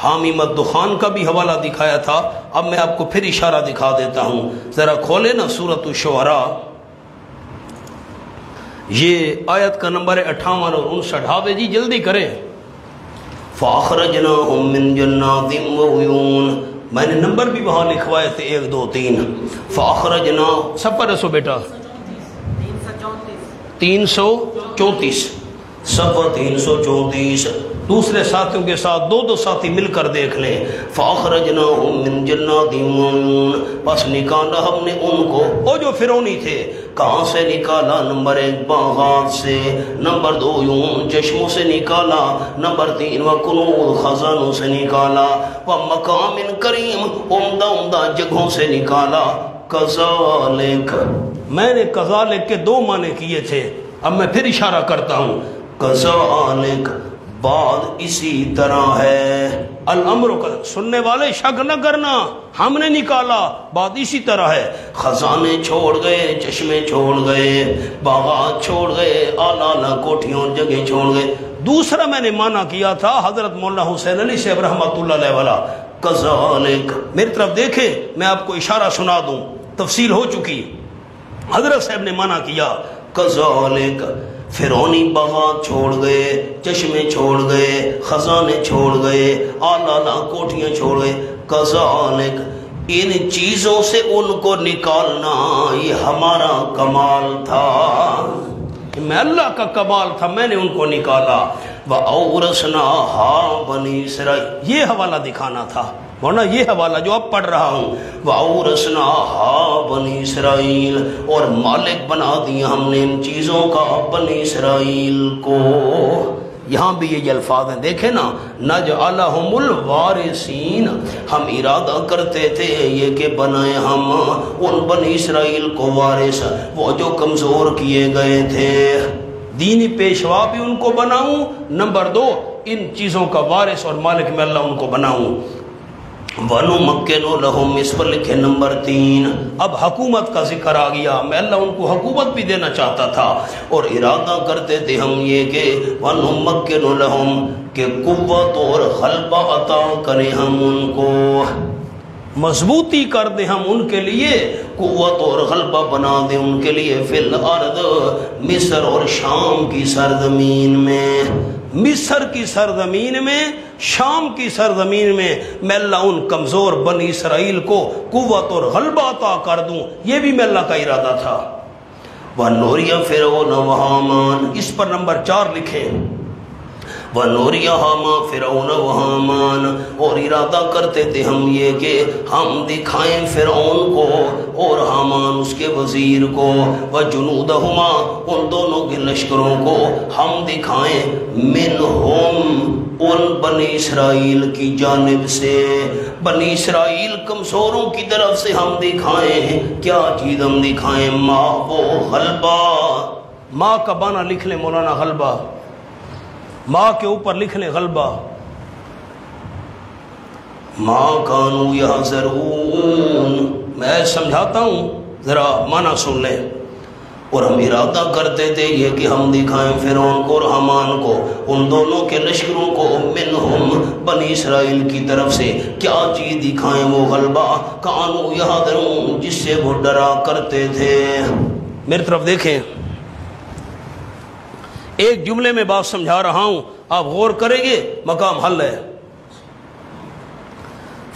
حامیم الدخان کا بھی حوالہ دکھایا تھا. اب میں آپ کو پھر اشارہ دکھا دیتا ہوں، ذرا کھولے نا سورت الشعراء. یہ آیت کا نمبر ہے 58 اور 59. ہاں جی جلدی کریں. فَأَخْرَجْنَاهُمْ مِنْ جَنَّاتٍ وَعُيُونٍ. میں نے نمبر بھی وہاں لکھوائے تھے 1 2 3. فَأَخْرَجْنَاهُمْ سب پر رسو بیٹا 334 صفحہ 334. دوسرے ساتھیوں کے ساتھ 2 ساتھی مل کر دیکھ لیں. فَأَخْرَجْنَاهُمْ مِنْ جَنَّاتٍ وَعُيُونٍ. بس نکالا ہم نے ان کو، وہ جو فرعونی تھے کہاں سے نکالا؟ نمبر 1 باغات سے، نمبر 2 عیون چشموں سے نکالا، نمبر 3 وَكُنُوزٍ خزانوں سے نکالا، وَمَقَامٍ کریم عمدہ جگہوں سے نکالا. کذالک، میں نے کذالک کے 2 معنی کیے تھے، اب میں پھر اشارہ کرتا ہوں. کذالک بعد اسی طرح ہے. الامر کا سننے والے شک نہ کرنا، ہم نے نکالا بعد اسی طرح ہے. خزانے چھوڑ گئے، چشمے چھوڑ گئے، باغات چھوڑ گئے، اعلیٰ کوٹھیوں جگہ چھوڑ گئے. دوسرا میں نے معنی کیا تھا حضرت مولانا حسین علی صاحب رحمۃ اللہ علیہ والا. کذالک میری طرف دیکھیں، میں آپ کو اشارہ سنا دوں، تفصیل ہو چکی. حضرت صاحب نے معنی کیا کذالک فرعونی باغات چھوڑ گئے، چشمے چھوڑ گئے، خزانے چھوڑ گئے، اعلیٰ کوٹھیاں چھوڑ گئے. کذالک ان چیزوں سے ان کو نکالنا یہ ہمارا کمال تھا، میں اللہ کا کمال تھا، میں نے ان کو نکالا. وَأَوْرَثْنَاهَا بَنِي إِسْرَائِيلَ یہ حوالہ دکھانا تھا، ورنہ یہ حوالہ جو اب پڑھ رہا ہوں. وَأَوْرَثْنَاهَا بَنِي إِسْرَائِيلَ اور مالک بنا دیا ہم نے ان چیزوں کا بنی اسرائیل کو. یہاں بھی یہ الفاظ ہیں دیکھیں نا، نَجْعَلَهُمُ الْوَارِثِينَ. ہم ارادہ کرتے تھے یہ کہ بنائے ہم ان بنی اسرائیل کو وارث، وہ جو کمزور کیے گئے تھے. دینی پیشوا بھی ان کو بناؤں، نمبر 2 ان چیزوں کا وارث اور مالک میں اللہ ان کو بناؤں. وَنُمَكِّنُ لَهُمْ اس پر لکھے نمبر 3. اب حکومت کا ذکر آ گیا، میں اللہ ان کو حکومت بھی دینا چاہتا تھا اور ارادہ کرتے تھے ہم یہ کہ وَنُمَكِّنُ لَهُمْ کہ قوت اور غلبہ عطا کریں ہم ان کو، مضبوطی کر دیں ہم ان کے لیے، قوت اور غلبہ بنا دیں ان کے لیے. فی الارض مصر اور شام کی سرزمین میں، مصر کی سرزمین میں، شام کی سرزمین میں میں اللہ ان کمزور بنی اسرائیل کو قوت اور غلبہ عطا کر دوں، یہ بھی میں اللہ کا ارادہ تھا. وَنُرِيَ فِرْعَوْنَ وَهَامَانَ اس پر نمبر 4 لکھیں. وَنُرِيَهُمَا فِرْعَوْنَ وَهَامَانَ اور ارادہ کرتے تھے ہم یہ کہ ہم دکھائیں فرعون کو اور حامان اس کے وزیر کو، وَجُنُودَهُمَا ان دونوں کے لشکروں کو ہم دکھائیں، مِنْهُمْ ان بنی اسرائیل کی جانب سے، بنی اسرائیل کمزوروں کی طرف سے ہم دکھائیں. کیا چیز ہم دکھائیں؟ ماں وہ غلبہ. ماں کا بانا لکھ لیں مولانا، غلبہ، ماں کے اوپر لکھ لیں غلبہ. ماں کانوا یحذرون میں سمجھاتا ہوں ذرا معنی سن لیں. اور ہم ارادہ کرتے تھے یہ کہ ہم دکھائیں فرعون کو اور حامان کو، ان دونوں کے لشکروں کو، منہم بنی اسرائیل کی طرف سے. کیا چیز دکھائیں؟ وہ غلبہ کانوا یحذرون جس سے وہ ڈرا کرتے تھے. میری طرف دیکھیں، ایک جملے میں بات سمجھا رہا ہوں، آپ غور کریں گے مقام حل ہے.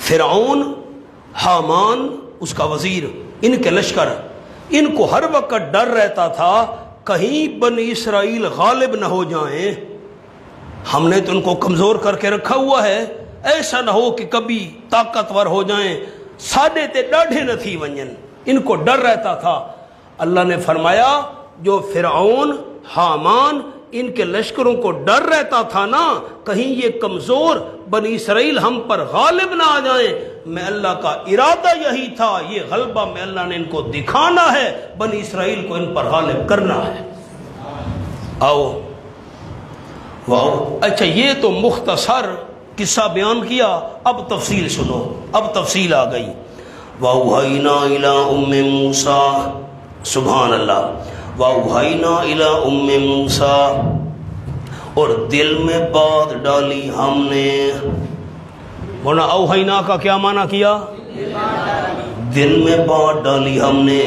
فرعون، حامان اس کا وزیر، ان کے لشکر ان کو ہر وقت ڈر رہتا تھا کہیں بنی اسرائیل غالب نہ ہو جائیں، ہم نے تو ان کو کمزور کر کے رکھا ہوا ہے، ایسا نہ ہو کہ کبھی طاقتور ہو جائیں، ساڈے تے ڈاڑھے نہ تھی ونجن، ان کو ڈر رہتا تھا۔ اللہ نے فرمایا جو فرعون، حامان، ان کے لشکروں کو ڈر رہتا تھا نا کہیں یہ کمزور بنی اسرائیل ہم پر غالب نہ آ جائیں، میں اللہ کا ارادہ یہی تھا، یہ غلبہ میں اللہ نے ان کو دکھانا ہے، بنی اسرائیل کو ان پر غالب کرنا ہے۔ آؤ واؤ، اچھا یہ تو مختصر قصہ بیان کیا، اب تفصیل سنو، اب تفصیل آ گئی۔ وَأَوْحَيْنَا إِلَىٰ أُمِّ مُوسَىٰ، سبحان اللہ، وَأَوْحَيْنَا إِلَىٰ أُمِّ مُوسَىٰ، اور دل میں بات ڈالی ہم نے۔ مولانا اوحینا کا کیا معنی کیا؟ دل میں بات ڈالی ہم نے۔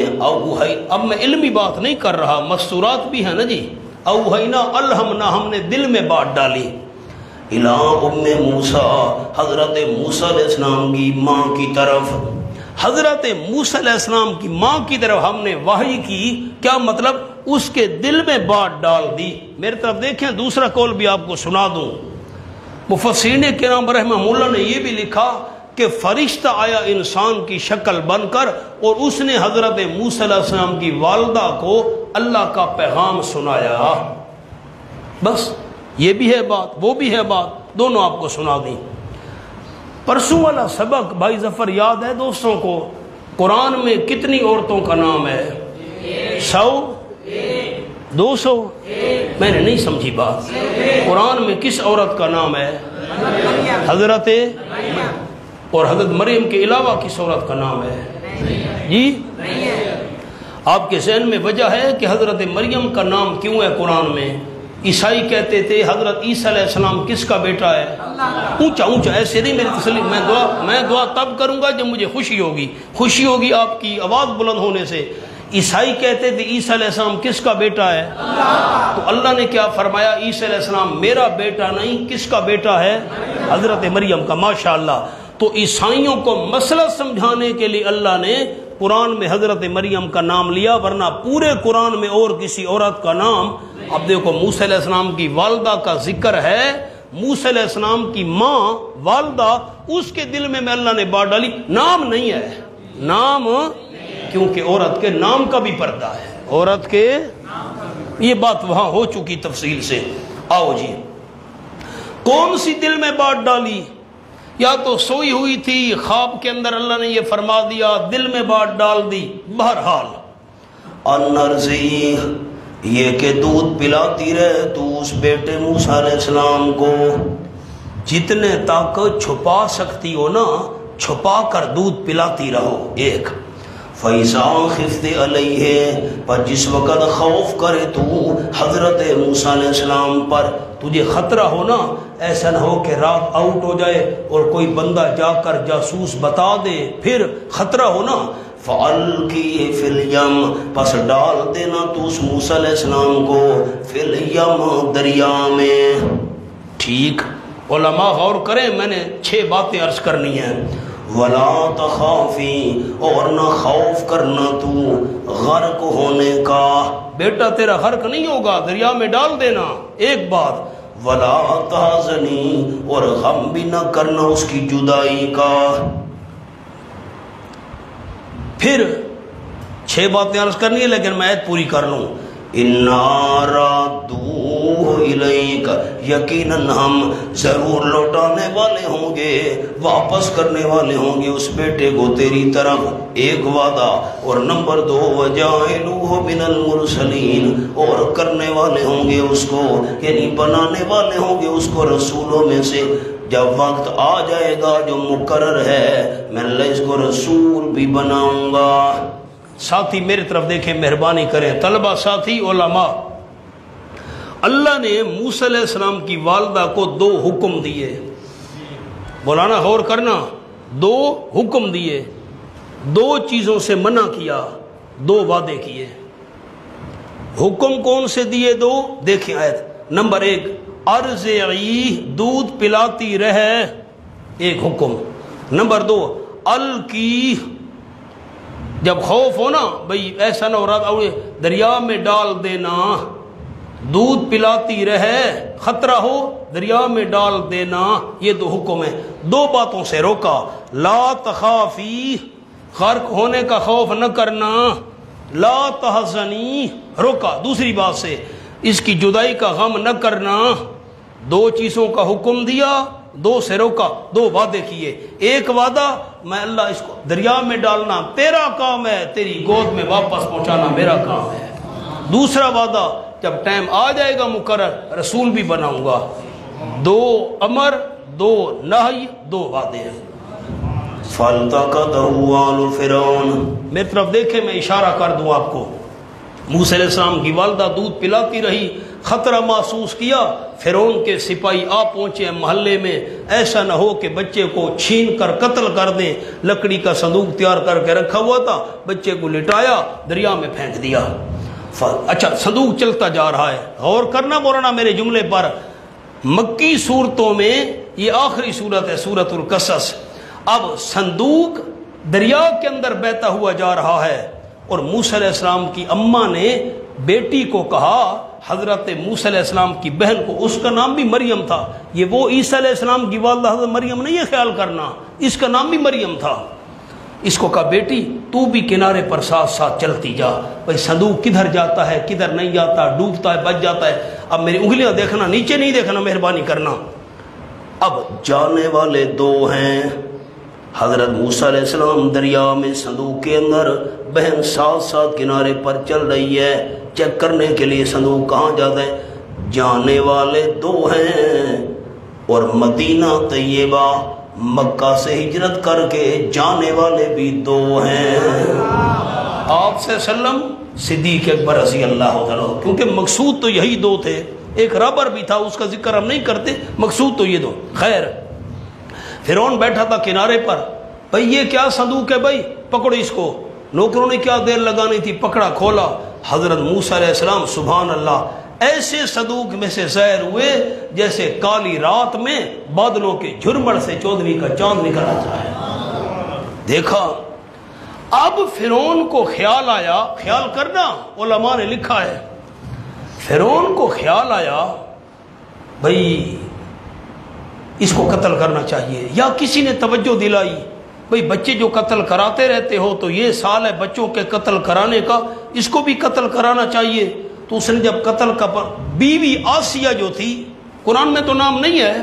اب میں علمی بات نہیں کر رہا، مستورات بھی ہیں نا جی۔ اوحینا الہمنا، ہم نے دل میں بات ڈالی۔ اِلَىٰ أُمِّ مُوسَىٰ، حضرت موسیٰ علیہ السلام کی ماں کی طرف، حضرت موسیٰ علیہ السلام کی ماں کی طرف ہم نے وحی کی۔ کیا مطلب؟ اس کے دل میں بات ڈال دی۔ میرے طرف دیکھیں، دوسرا قول بھی آپ کو سنا دوں۔ مفسرین کرام رحمہ اللہ نے یہ بھی لکھا کہ فرشتہ آیا انسان کی شکل بن کر اور اس نے حضرت موسیٰ علیہ السلام کی والدہ کو اللہ کا پیغام سنایا۔ بس یہ بھی ہے بات، وہ بھی ہے بات، دونوں آپ کو سنا دی۔ پرسوں والا سبق بھائی ظفر یاد ہے دوستوں کو؟ قرآن میں کتنی عورتوں کا نام ہے؟ 100؟ 200؟ میں نے نہیں سمجھی بات۔ قرآن میں کس عورت کا نام ہے؟ حضرت، اور حضرت مریم کے علاوہ کس عورت کا نام ہے؟ جی آپ کے ذہن میں وجہ ہے کہ حضرت مریم کا نام کیوں ہے قرآن میں؟ عیسائی کہتے تھے حضرت عیسیٰ علیہ السلام کس کا بیٹا ہے؟ اونچا اونچا ایسے نہیں، میری تسلی، میں دعا تب کروں گا جب مجھے خوشی ہوگی آپ کی آواز بلند ہونے سے۔ عیسائی کہتے تھے عیسیٰ علیہ السلام کس کا بیٹا ہے؟ تو اللہ نے کیا فرمایا؟ عیسیٰ علیہ السلام میرا بیٹا نہیں، کس کا بیٹا ہے؟ حضرت مریم کا۔ ماشاءاللہ۔ تو عیسائیوں کو مسئلہ سمجھانے کے لیے اللہ نے قرآن میں حضرت مریم کا نام لیا، ورنہ پورے قرآن میں اور کسی عورت کا نام۔ اب دیکھو موسیٰ علیہ السلام کی والدہ کا ذکر ہے، موسیٰ علیہ السلام کی ماں والدہ، اس کے دل میں اللہ نے بات ڈالی، نام نہیں ہے، نام، کیونکہ عورت کے نام کا بھی پردہ ہے، عورت کے، یہ بات وہاں ہو چکی تفصیل سے۔ آؤ جی، کون سی دل میں بات ڈالی؟ یا تو سوئی ہوئی تھی، خواب کے اندر اللہ نے یہ فرما دیا، دل میں بات ڈال دی۔ بہرحال النرزی، یہ کہ دودھ پلاتی رہے تو اس بیٹے موسیٰ علیہ السلام کو، جتنے تک چھپا سکتی ہو نا چھپا کر دودھ پلاتی رہو۔ ایک فَإِذَا خِفْتِ عَلَيْهِ، پر جس وقت خوف کرے تو حضرت موسیٰ علیہ السلام پر، تجھے خطرہ ہو نا، ایسا نہ ہو کہ رات آؤٹ ہو جائے اور کوئی بندہ جا کر جاسوس بتا دے، پھر خطرہ ہو نا، فَأَلْقِهِ فِي الْيَمِّ، پس ڈال دینا تو اس موسیٰ علیہ السلام کو، فِي الْيَمِّ، دریا میں۔ ٹھیک، علماء غور کریں، میں نے 6 باتیں عرض کرنی ہیں۔ وَلَا تَخَافِي، اور نہ خوف کرنا تو غرق ہونے کا، بیٹا تیرا غرق نہیں ہوگا، دریا میں ڈال دینا، ایک بات۔ وَلَا تَحْزَنِي، اور غم بھی نہ کرنا اس کی جدائی کا۔ پھر 6 باتیں عرض کرنی ہے لیکن میں ایت پوری کر لوں۔ اِنَّا رَادُّوهُ إِلَيْكَ، یقیناً ہم ضرور لوٹانے والے ہوں گے، واپس کرنے والے ہوں گے اس بیٹے کو تیری طرف، ایک وعدہ۔ اور نمبر 2، وَجَاعِلُوهُ مِنَ الْمُرْسَلِينَ، اور کرنے والے ہوں گے اس کو، یعنی بنانے والے ہوں گے اس کو رسولوں میں سے۔ جب وقت آ جائے گا جو مقرر ہے، میں اللہ اس کو رسول بھی بناؤں گا۔ ساتھی میرے طرف دیکھیں، مہربانی کریں، طلبہ، ساتھی، علماء، اللہ نے موسیٰ علیہ السلام کی والدہ کو 2 حکم دیے۔ مولانا غور کرنا، 2 حکم دیے، 2 چیزوں سے منع کیا، 2 وعدے کیے۔ حکم کون سے دیے 2؟ دیکھیں آیت۔ نمبر 1، ارضعی، دودھ پلاتی رہے، ایک حکم۔ نمبر 2، القی، جب خوف ہو نا بھئی ایسا نہ ہو رہا دریا میں ڈال دینا، دودھ پلاتی رہے، خطرہ ہو دریا میں ڈال دینا، یہ دو حکم ہیں، دو باتوں سے روکا، لا تخافی غرق ہونے کا خوف نہ کرنا، لا تحزنی روکا، دوسری بات سے اس کی جدائی کا غم نہ کرنا، دو چیزوں کا حکم دیا، دو سے روکا، دو وعدے کیے، ایک وعدہ میں اللہ اس کو دریا میں ڈالنا تیرا کام ہے، تیری گود میں واپس پہنچانا میرا کام ہے، دوسرا وعدہ جب ٹائم آ جائے گا مقرر رسول بھی بناؤں گا، دو امر، دو نہی، دو وعدے ہیں۔ فَالْتَقَطَهُ آلُ فِرْعَوْنَ، میری طرف دیکھیں میں اشارہ کر دوں آپ کو، موسیٰ علیہ السلام کی والدہ دودھ پلاتی رہی، خطرہ محسوس کیا، فرعون کے سپاہی آ پہنچے ہیں محلے میں، ایسا نہ ہو کہ بچے کو چھین کر قتل کر دیں، لکڑی کا صندوق تیار کر کے رکھا ہوا تھا، بچے کو لٹایا دریا میں پھینک دیا۔ اچھا صندوق چلتا جا رہا ہے، غور کرنا مولانا میرے جملے پر، مکی صورتوں میں یہ آخری صورت ہے سورۃ القصص، اب صندوق دریا کے اندر بہتا ہوا جا رہا ہے، اور موسیٰ علیہ السلام کی اماں نے بیٹی کو کہا، حضرت موسیٰ علیہ السلام کی بہن کو، اس کا نام بھی مریم تھا، یہ وہ عیسیٰ علیہ السلام کی والدہ حضرت مریم نہیں ہے، خیال کرنا اس کا نام بھی مریم تھا، اس کو کہا بیٹی تو بھی کنارے پر ساتھ ساتھ چلتی جا، بھئی صندوق کدھر جاتا ہے کدھر نہیں جاتا، ڈوبتا ہے بچ جاتا ہے، اب میری انگلیاں دیکھنا نیچے نہیں دیکھنا مہربانی کرنا۔ اب جانے والے دو ہیں، حضرت موسیٰ علیہ السلام دریا میں صندوق کے اندر، بہن ساتھ ساتھ کنارے پر چل رہی ہے، چیک کرنے کے لیے صندوق کہاں جاتا ہے، جانے والے دو ہیں، اور مدینہ طیبہ مکہ سے ہجرت کر کے جانے والے بھی دو ہیں، آپ سے سلم صدیق اکبر رضی اللہ عنہ، کیونکہ مقصود تو یہی دو تھے، ایک رابر بھی تھا اس کا ذکر ہم نہیں کرتے، مقصود تو یہ دو۔ خیر فرعون بیٹھا تھا کنارے پر، بھئی یہ کیا صندوق ہے بھئی، پکڑو اس کو، نوکروں نے کیا دیر لگانی تھی، پکڑا کھولا، حضرت موسیٰ علیہ السلام سبحان اللہ ایسے صندوق میں سے ظاہر ہوئے جیسے کالی رات میں بادلوں کے جھرمڑ سے چودھویں کا چاند نکل آتا ہے۔ دیکھا اب فرعون کو خیال آیا، خیال کرنا علماء نے لکھا ہے، فرعون کو خیال آیا بھئی اس کو قتل کرنا چاہیے، یا کسی نے توجہ دلائی بھئی بچے جو قتل کراتے رہتے ہو تو یہ سال ہے بچوں کے قتل کرانے کا، اس کو بھی قتل کرانا چاہیے، تو اس نے جب قتل کا بیوی آسیہ جو تھی، قرآن میں تو نام نہیں ہے،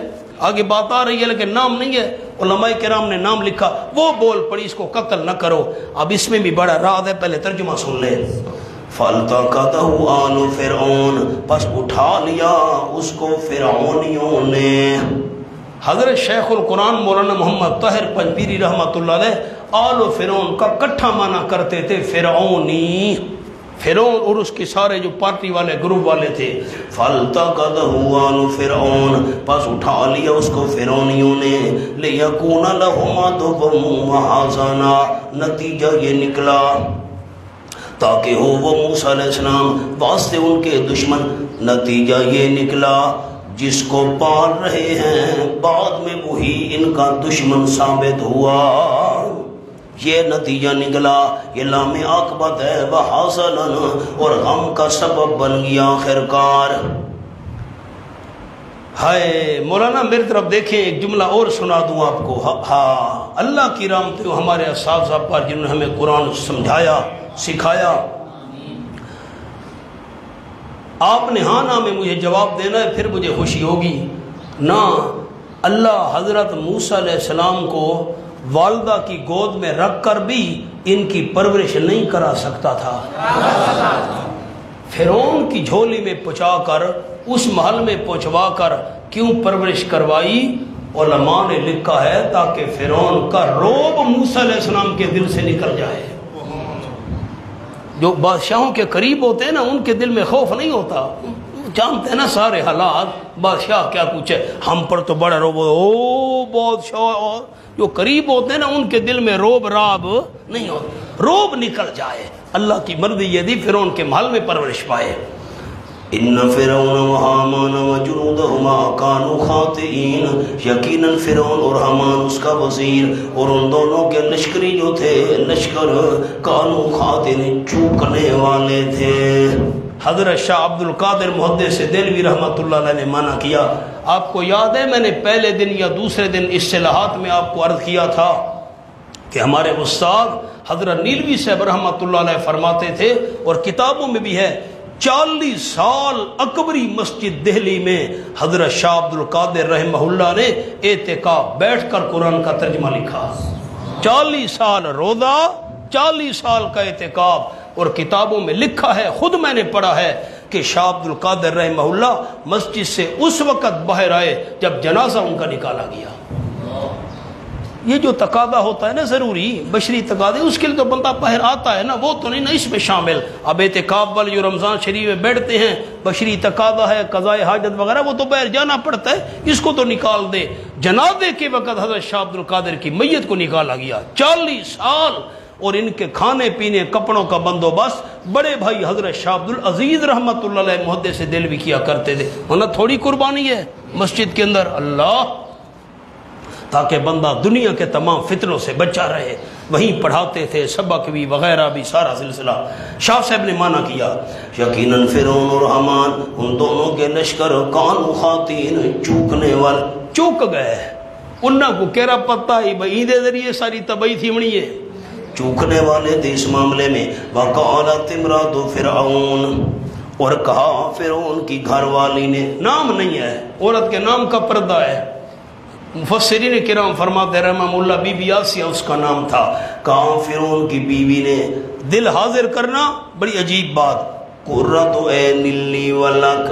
آگے بات آ رہی ہے لیکن نام نہیں ہے، علماء کرام نے نام لکھا، وہ بول پڑی اس کو قتل نہ کرو۔ اب اس میں بھی بڑا راز ہے، پہلے ترجمہ سن لیں۔ فَالْتَقَطَهُ آلُ فِرْعَوْنَ، پس اٹھا لیا اس کو فرعونیوں نے۔ حضرت شیخ القرآن مولانا محمد طاہر پنجپیری رحمۃ اللہ علیہ آل و فرعون کا کٹھا مانا کرتے تھے، فرعونی، فرعون اور اس کے سارے جو پارٹی والے گروپ والے تھے۔ فَالْتَقَطَهُ آلُ فِرْعَوْنَ، پس اٹھا لیا اس کو فرعونیوں نے، لِيَكُونَ لَهُمْ عَدُوًّا وَحَزَنًا، نتیجہ یہ نکلا تاکہ ہو وہ موسیٰ علیہ السلام واسطے ان کے دشمن، نتیجہ یہ نکلا جس کو پال رہے ہیں بعد میں وہی ان کا دشمن ثابت ہوا، یہ نتیجہ نکلا، یہ لام عاقبت ہے، وَحَزَنًا، اور غم کا سبب بن گیا آخرکار۔ ہائے مولانا میری طرف دیکھیں، ایک جملہ اور سنا دوں آپ کو، ہاں اللہ کی رحمت ہو ہمارے اساتذہ پر جنہوں نے ہمیں قرآن سمجھایا سکھایا۔ آپ نے ہاں نہ میں مجھے جواب دینا ہے، پھر مجھے خوشی ہوگی نہ۔ اللہ حضرت موسیٰ علیہ السلام کو والدہ کی گود میں رکھ کر بھی ان کی پرورش نہیں کرا سکتا تھا، فرعون کی جھولی میں پہنچا کر اس محل میں پہنچوا کر کیوں پرورش کروائی؟ علماء نے لکھا ہے تاکہ فرعون کا روب موسیٰ علیہ السلام کے دل سے نکل جائے۔ جو بادشاہوں کے قریب ہوتے ہیں نا ان کے دل میں خوف نہیں ہوتا، جانتے ہیں نا سارے حالات، بادشاہ کیا کچھ ہے، ہم پر تو بڑا روب، او بادشاہ، اور جو قریب ہوتے ہیں نا ان کے دل میں روب راب نہیں ہوتا، روب نکل جائے۔ اللہ کی مرضی یہ دی فرعون کے محل میں پرورش پائے۔ ان فرعون و حامان و جنودہما کانوا خاطئین، یقیناً فرعون اور حامان اس کا وزیر اور ان دونوں کے لشکری جو تھے لشکر کانوا خاطئین چوکنے والے تھے۔ حضرت شاہ عبد القادر محدث دہلوی رحمۃ اللہ علیہ نے مانا کیا، آپ کو یاد ہے میں نے پہلے دن یا دوسرے دن اصطلاحات میں آپ کو عرض کیا تھا کہ ہمارے استاد حضرت نیلوی صاحب رحمۃ اللہ علیہ فرماتے تھے، اور کتابوں میں بھی ہے، 40 سال اکبری مسجد دہلی میں حضرت شاہ عبد القادر رحمہ اللہ نے اعتکاف بیٹھ کر قرآن کا ترجمہ لکھا۔ 40 سال روزہ، 40 سال کا اعتکاف، اور کتابوں میں لکھا ہے، خود میں نے پڑھا ہے کہ شاہ عبد القادر رحمہ اللہ مسجد سے اس وقت باہر آئے جب جنازہ ان کا نکالا گیا۔ یہ جو تقاضا ہوتا ہے نا ضروری بشری تقاضے، اس کے لیے تو بندہ باہر آتا ہے نا، وہ تو نہیں نا اس میں شامل۔ اب اعتکاف والے جو رمضان شریف میں بیٹھتے ہیں، بشری تقاضا ہے، قضاء حاجت وغیرہ، وہ تو باہر جانا پڑتا ہے، اس کو تو نکال دے۔ جنازے کے وقت حضرت شاہ عبد القادر کی میت کو نکالا گیا، 40 سال، اور ان کے کھانے پینے کپڑوں کا بندوبست بڑے بھائی حضرت شاہ عبد العزیز رحمۃ اللہ علیہ محدث دہلوی کیا کرتے تھے۔ ورنہ تھوڑی قربانی ہے مسجد کے اندر، اللہ، تاکہ بندہ دنیا کے تمام فتنوں سے بچا رہے۔ وہیں پڑھاتے تھے، سبق بھی وغیرہ بھی، سارا سلسلہ۔ شاہ صاحب نے مانا کیا، یقیناً فرعون اور حامان ان دونوں کے لشکر کانوا خاطئین چوکنے والے، چوک گئے۔ انہاں کو کہہ رہا پتہ ہی بھائی دے ذریعے ساری تباہی تھی منی ہے، چوکنے والے تھے اس معاملے میں۔ وقالت امرأۃ فرعون، اور کہا فرعون کی گھر والی نے، نام نہیں ہے، عورت کے نام کا پردہ ہے۔ مفسرین کرام فرماتے رحمہ اللہ بی بی آسیہ اس کا نام تھا۔ کہا فرعون کی بیوی نے، دل حاضر کرنا بڑی عجیب بات، قرۃ عین لی ولک،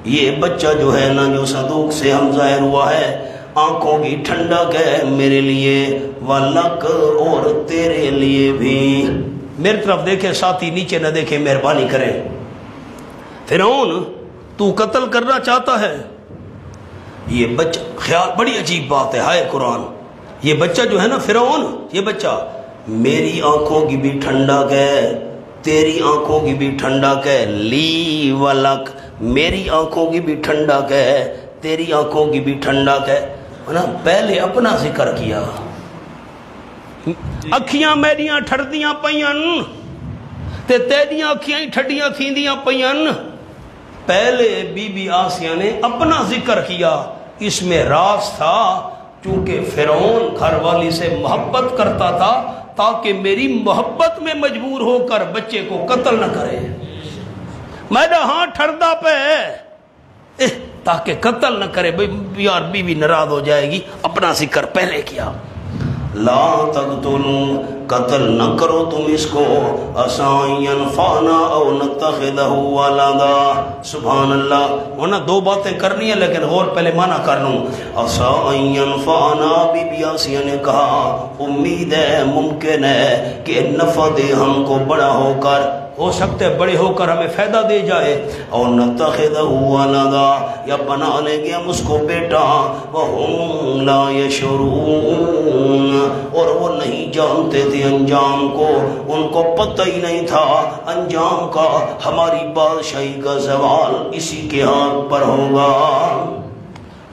یہ بچہ جو ہے نا جو صدوق سے ہم ظاہر ہوا ہے، آنکھوں کی ٹھنڈک ہے میرے لیے، ولک اور تیرے لیے بھی۔ میری طرف دیکھیں ساتھی، نیچے نہ دیکھیں، مہربانی کریں۔ فرعون تو قتل کرنا چاہتا ہے یہ بچہ، خیال بڑی عجیب بات ہے، ہائے قرآن، یہ بچہ جو ہے نا فرعون، یہ بچہ میری آنکھوں کی بھی ٹھنڈک ہے، تیری آنکھوں کی بھی ٹھنڈک ہے، لی ولک، میری آنکھوں کی بھی ٹھنڈک ہے، تیری آنکھوں کی بھی ٹھنڈک ہے۔ پہلے اپنا ذکر کیا، اکھیاں میریاں ٹھردیاں پیاں تے تیریاں اکھیاں ہی ٹھڈیاں تھیندیاں پیاں۔ پہلے بی بی آسیہ نے اپنا ذکر کیا، اس میں راز تھا، چونکہ فرعون گھر والی سے محبت کرتا تھا تاکہ میری محبت میں مجبور ہو کر بچے کو قتل نہ کرے۔ میرا ہاں ٹھردا پہ تاکہ قتل نہ کرے، یار بیوی ناراض ہو جائے گی، اپنا ذکر پہلے کیا۔ لا تقتلوا، قتل نہ کرو تم اس کو، عسیٰ ینفعنا او نتخذہ ولدا، سبحان اللہ۔ ورنہ دو باتیں کرنی ہیں لیکن غور پہلے مانا کر لوں۔ عسیٰ ینفعنا، بی بی آسیہ نے کہا امید ہے، ممکن ہے کہ نفع دے ہم کو، بڑا ہو کر، ہو سکتے بڑے ہو کر ہمیں فائدہ دے جائے، اور نتخذہ ولدا، یا بنا لیں گے ہم اس کو بیٹا، وہم لا یشعرون، اور وہ نہیں جانتے تھے انجام کو، ان کو پتہ ہی نہیں تھا انجام کا، ہماری بادشاہی کا زوال اسی کے ہاتھ پر ہوگا۔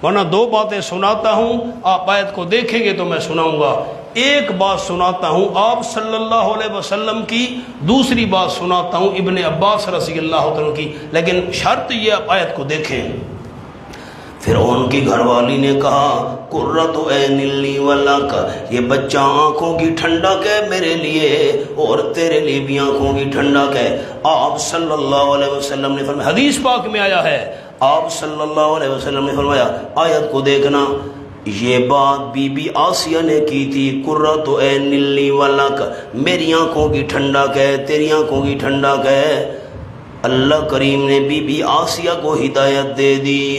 ورنہ دو باتیں سناتا ہوں، آپ آیت کو دیکھیں گے تو میں سناؤں گا۔ ایک بات سناتا ہوں آپ صلی اللہ علیہ وسلم کی، دوسری بات سناتا ہوں ابن عباس رضی اللہ عنہ کی، لیکن شرط یہ آپ آیت کو دیکھیں۔ فرعون کی گھر والی نے کہا قرۃ عین لی ولک، یہ بچہ آنکھوں کی ٹھنڈک ہے میرے لیے اور تیرے لیے بھی آنکھوں کی ٹھنڈک ہے۔ آپ صلی اللہ علیہ وسلم نے فرمایا، حدیث پاک میں آیا ہے، آپ صلی اللہ علیہ وسلم نے فرمایا، آیت کو دیکھنا، یہ بات بی بی آسیہ نے کی تھی، قرۃ عین لی ولک، میری آنکھوں کی ٹھنڈک ہے، تیری آنکھوں کی ٹھنڈک ہے۔ اللہ کریم نے بی بی آسیہ کو ہدایت دے دی۔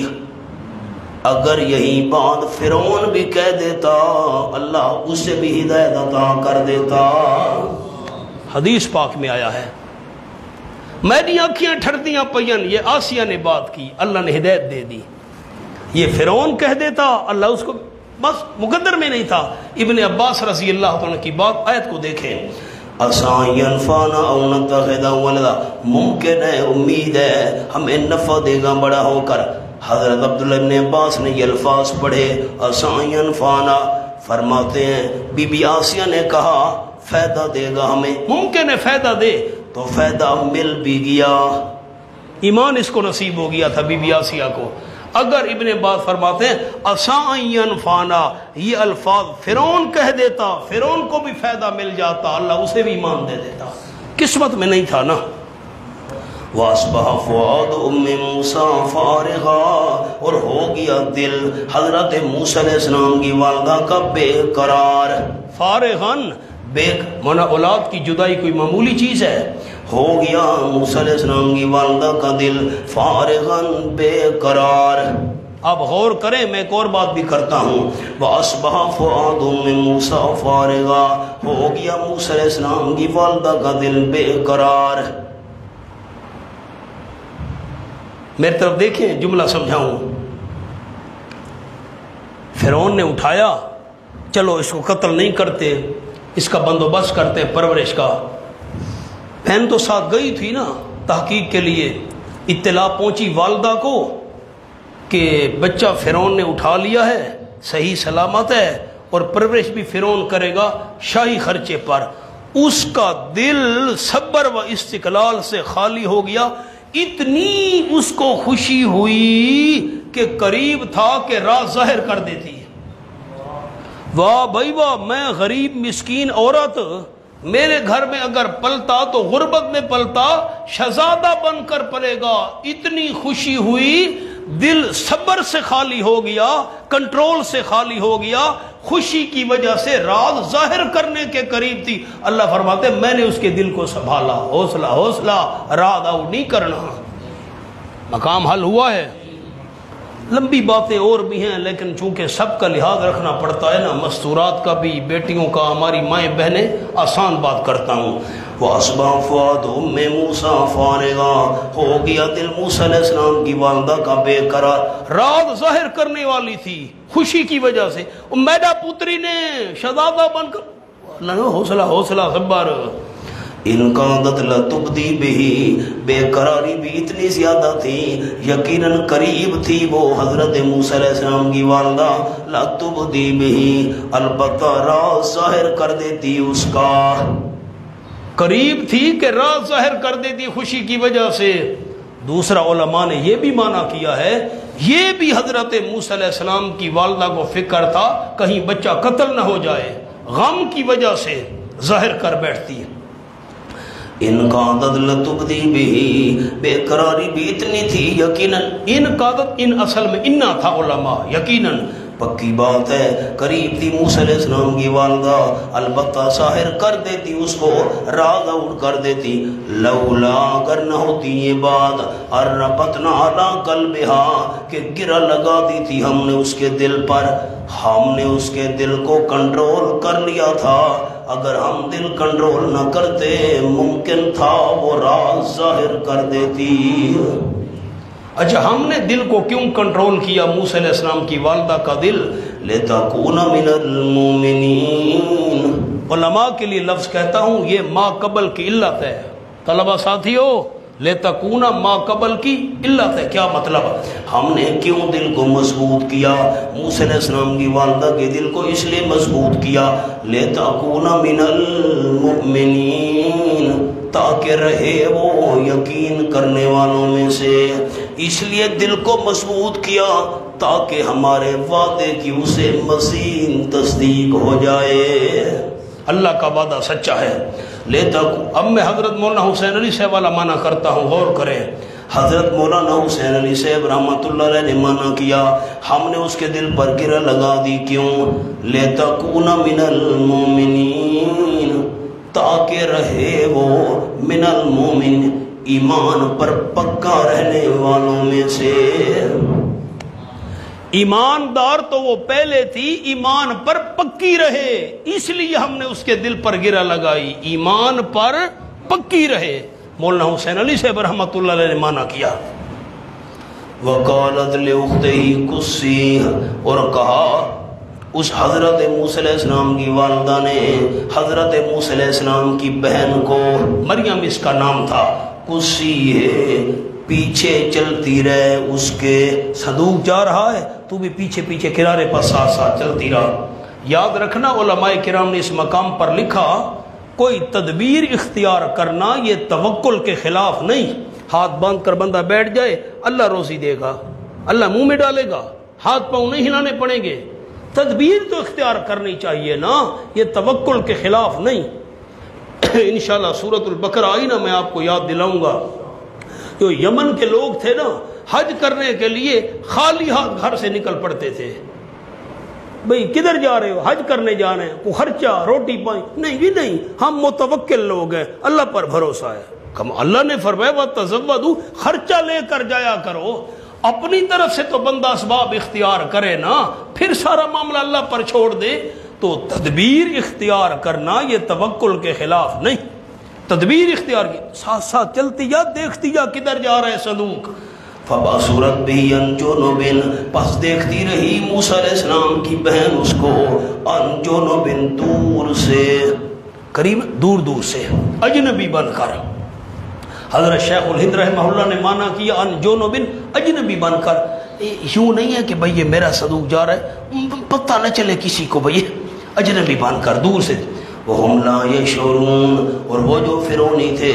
اگر یہی بات فرعون بھی کہہ دیتا، اللہ اسے بھی ہدایت عطا کر دیتا۔ حدیث پاک میں آیا ہے، میری آنکھیاں ٹھردیاں پئین، یہ آسیہ نے بات کی، اللہ نے ہدایت دے دی۔ یہ فرعون کہہ دیتا، اللہ اس کو بس مقدر میں نہیں تھا۔ ابن عباس رضی اللہ عنہ کی بات، آیت کو دیکھیں، عَسَىٰ يَنفَعُنَا أَوْ نَتَّخِذَهُ وَلَدًا، ممکن ہے، امید ہے ہمیں نفع دے گا بڑا ہو کر۔ حضرت عبداللہ ابن عباس نے یہ الفاظ پڑھے عَسَىٰ يَنفَعُنَا، فرماتے ہیں بی بی آسیہ نے کہا فائدہ دے گا ہمیں، ممکن ہے فائدہ دے، تو فائدہ مل بھی گیا، ایمان اس کو نصیب ہو گیا تھا بی بی آسیہ کو۔ اگر ابن عباس فرماتے ہیں عَسَىٰ يَنفَعُنَا، یہ الفاظ فرعون کہہ دیتا، فرعون کو بھی فائدہ مل جاتا، اللہ اسے بھی ایمان دے دیتا، قسمت میں نہیں تھا نا۔ وَأَصْبَحَ فُؤَادُ أُمِّ مُوسَىٰ فَارِغًا، اور ہو گیا دل حضرت موسیٰ علیہ السلام کی والدہ کا بے قرار، فارغاً، مانا اولاد کی جدائی کوئی معمولی چیز ہے، ہو گیا موسیٰ علیہ السلام کی والدہ کا دل فارغاً، بے قرار۔ اب غور کریں، میں ایک اور بات بھی کرتا ہوں، وَأَصْبَحَ فُؤَادُ أُمِّ مُوسَىٰ فَارِغًا، ہو گیا موسیٰ علیہ السلام کی والدہ کا دل بے قرار۔ میری طرف دیکھیں، جملہ سمجھاؤں۔ فرعون نے اٹھایا، چلو اس کو قتل نہیں کرتے، اس کا بندوبست کرتے پرورش کا۔ بہن تو ساتھ گئی تھی نا تحقیق کے لیے، اطلاع پہنچی والدہ کو کہ بچہ فرعون نے اٹھا لیا ہے، صحیح سلامت ہے، اور پرورش بھی فرعون کرے گا شاہی خرچے پر۔ اس کا دل صبر و استقلال سے خالی ہو گیا، اتنی اس کو خوشی ہوئی کہ قریب تھا کہ راز ظاہر کر دیتی۔ واہ بھائی واہ، میں غریب مسکین عورت، میرے گھر میں اگر پلتا تو غربت میں پلتا، شہزادہ بن کر پلے گا، اتنی خوشی ہوئی، دل صبر سے خالی ہو گیا، کنٹرول سے خالی ہو گیا، خوشی کی وجہ سے راز ظاہر کرنے کے قریب تھی۔ اللہ فرماتے میں نے اس کے دل کو سنبھالا، حوصلہ حوصلہ، راز آؤٹ نہیں کرنا، مقام حل ہوا ہے۔ لمبی باتیں اور بھی ہیں، لیکن چونکہ سب کا لحاظ رکھنا پڑتا ہے نا، مستورات کا بھی، بیٹیوں کا، ہماری مائیں بہنیں، آسان بات کرتا ہوں۔ وَأَصْبَحَ فُؤَادُ أُمِّ مُوسَىٰ فَارِغًا، ہو گیا دل موسیٰ علیہ السلام کی والدہ کا بے قرار، راز ظاہر کرنے والی تھی خوشی کی وجہ سے، میرا پتری نے شہزادہ بن کر، حوصلہ حوصلہ صبر۔ ان کا عادت لتبدی بھی، بے قراری بھی اتنی زیادہ تھی، یقیناً قریب تھی وہ حضرت موسیٰ علیہ السلام کی والدہ، لتبدی بھی، البتہ راز ظاہر کر دیتی اس کا، قریب تھی کہ راز ظاہر کر دیتی خوشی کی وجہ سے۔ دوسرا علماء نے یہ بھی معنی کیا ہے، یہ بھی حضرت موسیٰ علیہ السلام کی والدہ کو فکر تھا کہیں بچہ قتل نہ ہو جائے، غم کی وجہ سے ظاہر کر بیٹھتی ہے۔ ان کا عدد لتبدی بھی، بے قراری بھی اتنی تھی، یقیناً ان کا عدد، ان اصل میں انا تھا علماء، یقیناً پکی بات ہے، قریب تھی موسیٰ علیہ السلام کی والدہ، البتہ ظاہر کر دیتی اس کو، راز آؤٹ کر دیتی۔ لولا، اگر نہ ہوتی یہ بات، اربتنا علی قلبہا، کہ گرہ لگا دی تھی ہم نے اس کے دل پر، ہم نے اس کے دل کو کنٹرول کر لیا تھا، اگر ہم دل کنٹرول نہ کرتے ممکن تھا وہ راز ظاہر کر دیتی۔ اچھا، ہم نے دل کو کیوں کنٹرول کیا موسیٰ علیہ السلام کی والدہ کا دل؟ لِتَكُونَ مِنَ الْمُؤْمِنِينَ، علماء کے لیے لفظ کہتا ہوں یہ ما قبل کی علت ہے، طلبہ ساتھیو، لِتَكُونَ ما قبل کی علت ہے۔ کیا مطلب؟ ہم نے کیوں دل کو مضبوط کیا؟ موسیٰ علیہ السلام کی والدہ کے دل کو اس لیے مضبوط کیا، لِتَكُونَ مِنَ الْمُؤْمِنِينَ، تاکہ رہے وہ یقین کرنے والوں میں سے، اس لیے دل کو مضبوط کیا تاکہ ہمارے وعدے کی اسے مزید تصدیق ہو جائے۔ اللہ کا وعدہ سچا ہے۔ اب میں حضرت مولانا حسین علی صاحب والا معنی کرتا ہوں، غور کریں۔ حضرت مولانا حسین علی صاحب رحمۃ اللہ علیہ نے معنی کیا، ہم نے اس کے دل پر گرہ لگا دی، کیوں؟ لِتَكُونَ مِنَ الْمُؤْمِنِينَ، تاکہ رہے وہ من المومن، ایمان پر پکا رہنے والوں میں سے۔ ایماندار تو وہ پہلے تھی، ایمان پر پکی رہے، اس لیے ہم نے اس کے دل پر گرہ لگائی، ایمان پر پکی رہے۔ مولانا حسین علی صاحب رحمۃ اللہ علیہ نے معنی کیا۔ وَقَالَتْ لِأُخْتِهِ قُصِّيهِ، اور کہا اس حضرت موسیٰ علیہ السلام کی والدہ نے حضرت موسیٰ علیہ السلام کی بہن کو، مریم اس کا نام تھا، کسی ہے پیچھے چلتی رہے، اس کے صندوق جا رہا ہے تو بھی پیچھے پیچھے کنارے پر ساتھ ساتھ چلتی رہا۔ یاد رکھنا علماء کرام نے اس مقام پر لکھا کوئی تدبیر اختیار کرنا یہ توکل کے خلاف نہیں۔ ہاتھ باندھ کر بندہ بیٹھ جائے، اللہ روزی دے گا، اللہ منہ میں ڈالے گا، ہاتھ پاؤں نہیں ہلانے پڑیں گے۔ تدبیر تو اختیار کرنی چاہیے نا، یہ توکل کے خلاف نہیں۔ انشاءاللہ سورۃ البقرہ آئی نا، میں آپ کو یاد دلاؤں گا، جو یمن کے لوگ تھے نا، حج کرنے کے لیے خالی ہاتھ گھر سے نکل پڑتے تھے۔ بھئی کدھر جا رہے ہو؟ حج کرنے جا رہے ہیں، کوئی خرچہ روٹی پانی نہیں جی نہیں، ہم متوکل لوگ ہیں، اللہ پر بھروسہ ہے۔ کم اللہ نے فرمایا وَتَزَوَّدُوا، خرچہ لے کر جایا کرو۔ اپنی طرف سے تو بندہ اسباب اختیار کرے نا، پھر سارا معاملہ اللہ پر چھوڑ دے۔ تو تدبیر اختیار کرنا یہ توکل کے خلاف نہیں۔ تدبیر اختیار کی، ساتھ ساتھ چلتی جا، دیکھتی جا کدھر جا رہے صندوق۔ فَبَصُرَتْ بِهِ عَنْ جُنُبٍ، پس دیکھتی رہی موسیٰ علیہ السلام کی بہن اس کو، عَنْ جُنُبٍ، دور سے، قریب دور دور سے، اجنبی بن کر۔ حضرت شیخ الہند رحمہ اللہ نے مانا کیا عَنْ جُنُبٍ، اجنبی بن کر۔ یوں نہیں ہے کہ بھئی یہ میرا صندوق جا رہا ہے، پتہ نہ چلے کسی کو، بھئی اجنبی بن کر دور سے۔ وَهُمْ لَا يَشْعُرُونَ، اور وہ جو فرعونی تھے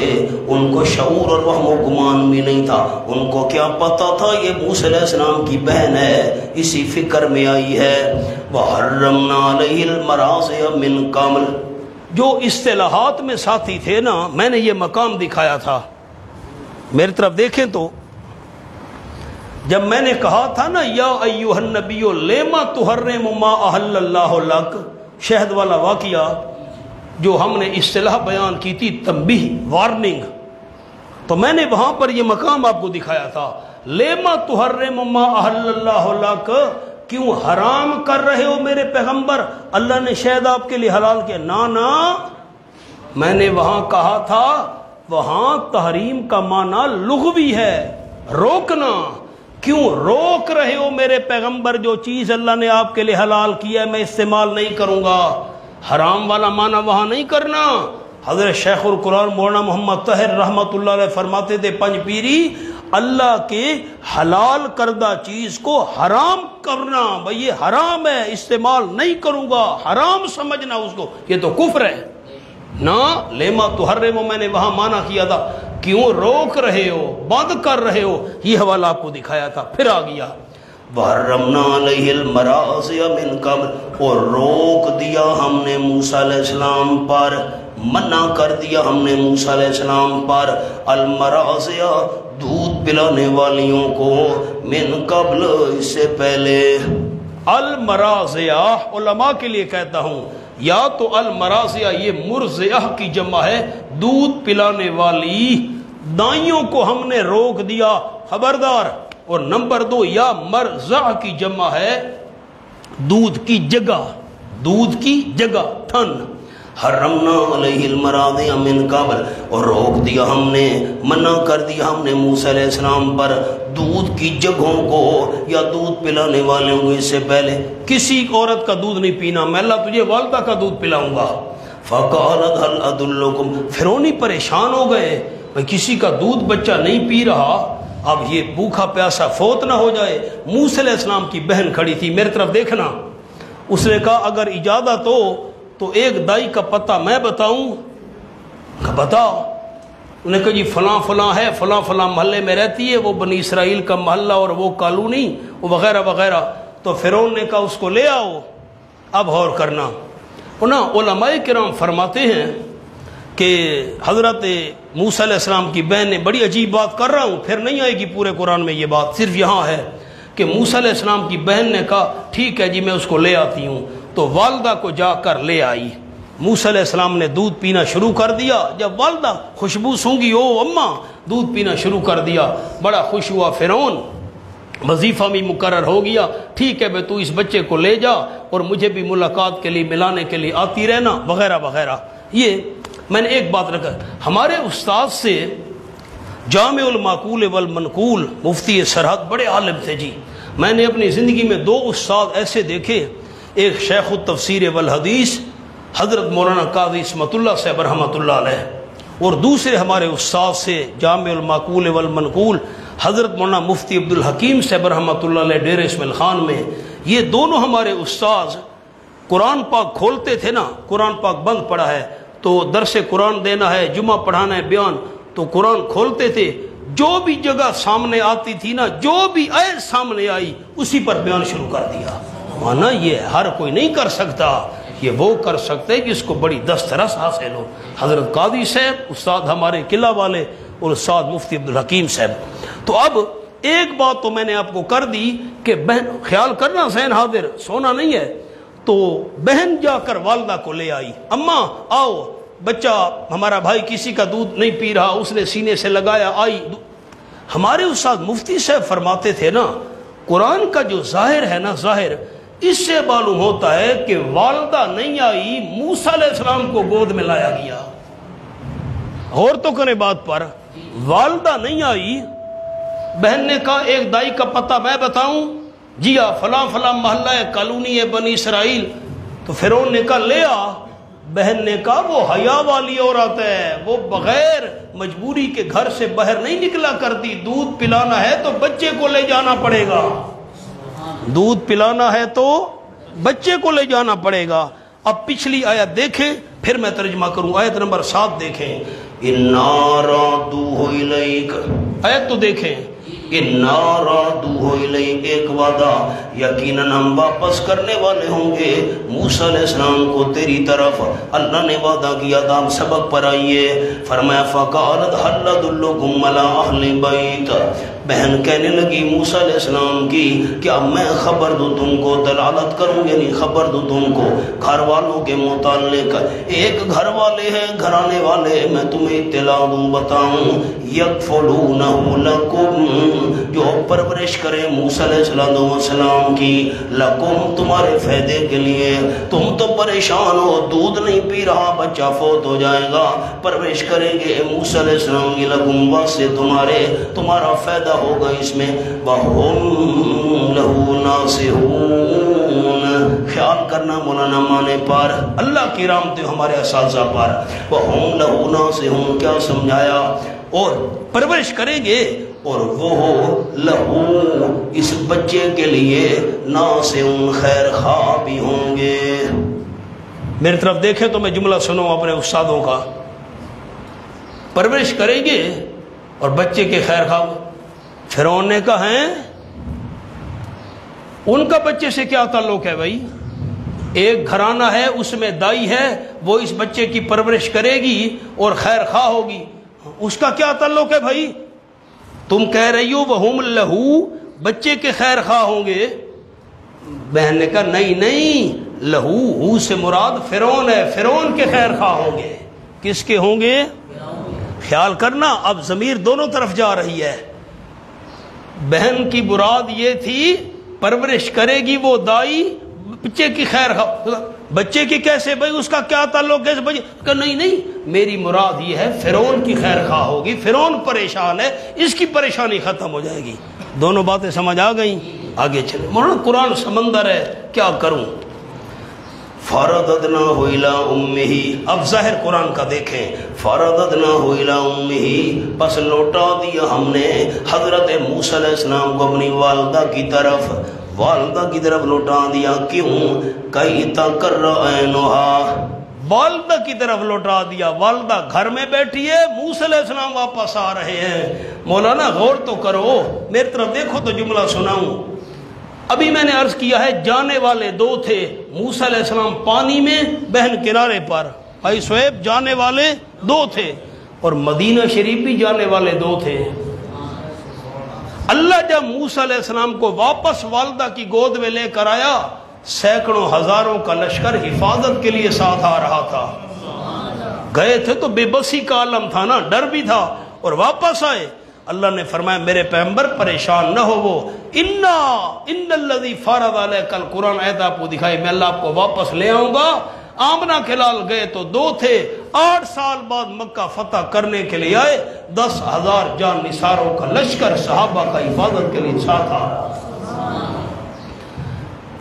ان کو شعور اور وہم و گمان بھی نہیں تھا، ان کو کیا پتا تھا یہ موسیٰ علیہ السلام کی بہن ہے، اسی فکر میں آئی ہے۔ وَحَرَّمْنَا عَلَيْهِ الْمَرَاضِعَ مِنْ قَبْلُ، جو اصطلاحات میں ساتھی تھے نا، میں نے یہ مقام دکھایا تھا، میری طرف دیکھیں تو جب میں نے کہا تھا نا یا ایھا النبی لما تحرم ما احل اللہ لک، شہد والا واقعہ جو ہم نے اصطلاح بیان کی تھی، تنبیہ، وارننگ، تو میں نے وہاں پر یہ مقام آپ کو دکھایا تھا، لما تحرم ما احل اللہ لک، کیوں حرام کر رہے ہو میرے پیغمبر، اللہ نے شہد آپ کے لیے حلال کیا۔ نا میں نے وہاں کہا تھا وہاں تحریم کا معنی لغوی ہے، روکنا۔ کیوں روک رہے ہو میرے پیغمبر، جو چیز اللہ نے آپ کے لیے حلال کیا ہے میں استعمال نہیں کروں گا، حرام والا معنی وہاں نہیں کرنا۔ حضرت شیخ القرآن مولانا محمد طاہر رحمۃ اللہ علیہ فرماتے تھے پنج پیری، اللہ کے حلال کردہ چیز کو حرام کرنا، بھئی یہ حرام ہے استعمال نہیں کروں گا، حرام سمجھنا اس کو، یہ تو کفر ہے نا۔ لیما تحرم میں نے وہاں معنی کیا تھا کیوں روک رہے ہو، بند کر رہے ہو، یہ حوالہ آپ کو دکھایا تھا، پھر آ گیا وَحَرَّمْنَا عَلَيْهِ الْمَرَاضِعَ مِنْ قَبْلُ، اور روک دیا ہم نے موسیٰ علیہ السلام پر، منع کر دیا ہم نے موسیٰ علیہ السلام پر، المراضع، دودھ پلانے والیوں کو، من قبل، اس سے پہلے۔ المراضع علماء کے لیے کہتا ہوں، یا تو المراضع یہ مرضعہ کی جمع ہے، دودھ پلانے والی، دائیوں کو ہم نے روک دیا، خبردار۔ اور نمبر دو، یا مرضع کی جمع ہے دودھ کی جگہ، دودھ کی جگہ، تھن۔ حرمنا علیہ المراضع من قبل، اور روک دیا ہم نے، منع کر دیا ہم نے موسیٰ علیہ السلام پر دودھ کی جگہوں کو یا دودھ پلانے والوں کو، اس سے پہلے کسی عورت کا دودھ نہیں پینا، میں اللہ تجھے والدہ کا دودھ پلاؤں گا۔ فقالت هل ادلکم، فرعونی پریشان ہو گئے، بھئی کسی کا دودھ بچہ نہیں پی رہا، اب یہ بھوکا پیاسا فوت نہ ہو جائے۔ موسیٰ علیہ السلام کی بہن کھڑی تھی، میری طرف دیکھنا، اس نے کہا اگر اجازت ہو تو ایک دائی کا پتہ میں بتاؤں؟ بتاؤ۔ انہوں نے کہا جی فلاں فلاں ہے، فلاں فلاں محلے میں رہتی ہے، وہ بنی اسرائیل کا محلہ اور وہ کالونی وغیرہ وغیرہ۔ تو فرعون نے کہا اس کو لے آؤ۔ اب غور کرنا، علماء کرام فرماتے ہیں کہ حضرت موسیٰ علیہ السلام کی بہن نے، بڑی عجیب بات کر رہا ہوں، پھر نہیں آئے گی پورے قرآن میں یہ بات، صرف یہاں ہے کہ موسیٰ علیہ السلام کی بہن نے کہا ٹھیک ہے جی میں اس کو لے آتی ہوں، تو والدہ کو جا کر لے آئی۔ موسیٰ علیہ السلام نے دودھ پینا شروع کر دیا، جب والدہ خوشبو سونگی، او اماں، دودھ پینا شروع کر دیا، بڑا خوش ہوا فرعون، وظیفہ بھی مقرر ہو گیا، ٹھیک ہے بے تو اس بچے کو لے جا اور مجھے بھی ملاقات کے لیے ملانے کے لیے آتی رہنا وغیرہ وغیرہ۔ یہ میں نے ایک بات رکھا، ہمارے استاد سے جامع المعقول والمنقول مفتی سرحد بڑے عالم تھے جی، میں نے اپنی زندگی میں دو استاد ایسے دیکھے ایک شیخ التفسیر والحدیث حضرت مولانا قاضی اسمت اللہ صاحب رحمۃ اللہ علیہ، اور دوسرے ہمارے استاد سے جامع المعقول والمنقول حضرت مولانا مفتی عبد الحکیم صاحب رحمۃ اللہ علیہ ڈیرہ اسماعیل خان میں، یہ دونوں ہمارے استاد قرآن پاک کھولتے تھے نا، قرآن پاک بند پڑا ہے تو درس قرآن دینا ہے، جمعہ پڑھانا ہے، بیان، تو قرآن کھولتے تھے، جو بھی جگہ سامنے آتی تھی نا، جو بھی آیت سامنے آئی اسی پر بیان شروع کر دیا۔ مانا یہ ہر کوئی نہیں کر سکتا، یہ وہ کر سکتے جس کو بڑی دسترس حاصل ہو۔ حضرت قاضی صاحب استاد ہمارے قلعہ والے اور استاد مفتی عبد الحکیم صاحب۔ تو اب ایک بات تو میں نے آپ کو کر دی کہ بہن خیال کرنا، ذہن حاضر، سونا نہیں ہے۔ تو بہن جا کر والدہ کو لے آئی، اماں آؤ، بچہ ہمارا بھائی کسی کا دودھ نہیں پی رہا، اس نے سینے سے لگایا، آئی۔ ہمارے استاد مفتی صاحب فرماتے تھے نا، قرآن کا جو ظاہر ہے نا، ظاہر اس سے معلوم ہوتا ہے کہ والدہ نہیں آئی، موسیٰ علیہ السلام کو گود میں لایا گیا۔ غور تو کریں بات پر، والدہ نہیں آئی۔ بہن نے کہا ایک دائی کا پتہ میں بتاؤں؟ جی ہاں، فلاں فلاں محلہ ہے، کالونی ہے بنی اسرائیل۔ تو فرعون نے کہا لے آ۔ بہن نے کہا وہ حیا والی عورت ہے، وہ بغیر مجبوری کے گھر سے باہر نہیں نکلا کرتی، دودھ پلانا ہے تو بچے کو لے جانا پڑے گا، دودھ پلانا ہے تو بچے کو لے جانا پڑے گا۔ اب پچھلی آیت دیکھیں، پھر میں ترجمہ کروں، آیت نمبر 7 دیکھیں۔ اِنَّا رَادُوهُ إِلَيْكَ، آیت تو دیکھیں، اِنَّا رَادُوهُ إِلَيْكَ، ایک وعدہ، یقیناً ہم واپس کرنے والے ہوں گے موسیٰ علیہ السلام کو تیری طرف۔ اللہ نے وعدہ کیا تھا، ہم سبق پر آئیے۔ فرمایا فَقَالَتْ هَلْ أَدُلُّكُمْ عَلَىٰ أَهْلِ بَيْتٍ، بہن کہنے لگی موسیٰ علیہ السلام کی کیا میں خبر دوں تم کو، دلالت کروں یعنی خبر دوں تم کو گھر والوں کے متعلق۔ ایک گھر والے ہیں، گھرانے والے، میں تمہیں اطلاع دوں، بتاؤں۔ یکفلونہ لکم، جو پرورش کرے موسیٰ علیہ السلام کی، لکم تمہارے فائدے کے لیے۔ تم تو پریشان ہو، دودھ نہیں پی رہا، بچہ فوت ہو جائے گا، پرورش کریں گے موسیٰ علیہ السلام کی، لکم واسطے تمہارے، تمہارا فائدہ ہوگا اس میں۔ وَهُمْ لَهُ نَاصِحُونَ، خیال کرنا مولانا مانے پر، اللہ کی رحمت ہمارے اساتذہ پر۔ وَهُمْ لَهُ نَاصِحُونَ، کیا سمجھایا؟ اور پرورش کریں گے، اور وہ لہو اس بچے کے لیے ناصحون، خیر خواہ بھی ہوں گے۔ میری طرف دیکھیں تو میں جملہ سنوں اپنے استادوں کا، پرورش کریں گے اور بچے کے خیر خواہ۔ فرعون نے کہا ہیں ان کا بچے سے کیا تعلق ہے بھائی؟ ایک گھرانہ ہے، اس میں دائی ہے، وہ اس بچے کی پرورش کرے گی اور خیر خواہ ہوگی، اس کا کیا تعلق ہے بھائی؟ تم کہہ رہی ہو وہم لہو، بچے کے خیر خواہ ہوں گے۔ بہن نے کہا نہیں نہیں، لہو ہو سے مراد فرعون ہے، فرعون کے خیر خواہ ہوں گے۔ کس کے ہوں گے؟ خیال کرنا، اب ضمیر دونوں طرف جا رہی ہے۔ بہن کی مراد یہ تھی پرورش کرے گی وہ دائی، بچے کی خیر خواہ، بچے کی کیسے بھائی، اس کا کیا تعلق ہے بچے کا؟ نہیں نہیں، میری مراد یہ ہے فرعون کی خیر خواہ ہوگی، فرعون پریشان ہے، اس کی پریشانی ختم ہو جائے گی۔ دونوں باتیں سمجھ آ گئیں؟ آگے چلیں، مولانا قرآن سمندر ہے، کیا کروں؟ فَرَدَدْنَاهُ إِلَىٰ أُمِّهِ، اب ظاہر قرآن کا دیکھیں، فَرَدَدْنَاهُ إِلَىٰ أُمِّهِ، بس لوٹا دیا ہم نے حضرت موسیٰ علیہ السلام کو اپنی والدہ کی طرف، والدہ کی طرف لوٹا دیا۔ کیوں؟ کئی تقر عینھا، والدہ کی طرف لوٹا دیا۔ والدہ گھر میں بیٹھی ہے، موسیٰ علیہ السلام واپس آ رہے ہیں۔ مولانا غور تو کرو، میری طرف دیکھو تو جملہ سناؤں۔ ابھی میں نے عرض کیا ہے جانے والے دو تھے، موسیٰ علیہ السلام پانی میں، بہن کنارے پر، بھائی سہیب جانے والے دو تھے، اور مدینہ شریف بھی جانے والے دو تھے۔ اللہ جب موسیٰ علیہ السلام کو واپس والدہ کی گود میں لے کر آیا، سینکڑوں ہزاروں کا لشکر حفاظت کے لیے ساتھ آ رہا تھا۔ گئے تھے تو بے بسی کا عالم تھا نا، ڈر بھی تھا، اور واپس آئے۔ اللہ نے فرمایا میرے پیغمبر پریشان نہ ہو، وہ ان الذی فرض علیک القرآن، آیت آپ کو دکھائی، میں اللہ آپ کو واپس لے آؤں گا۔ آمنہ کے لال گئے تو دو تھے، 8 سال بعد مکہ فتح کرنے کے لیے آئے، 10,000 جان نثاروں کا لشکر صحابہ کا حفاظت کے لیے ساتھ آ رہا۔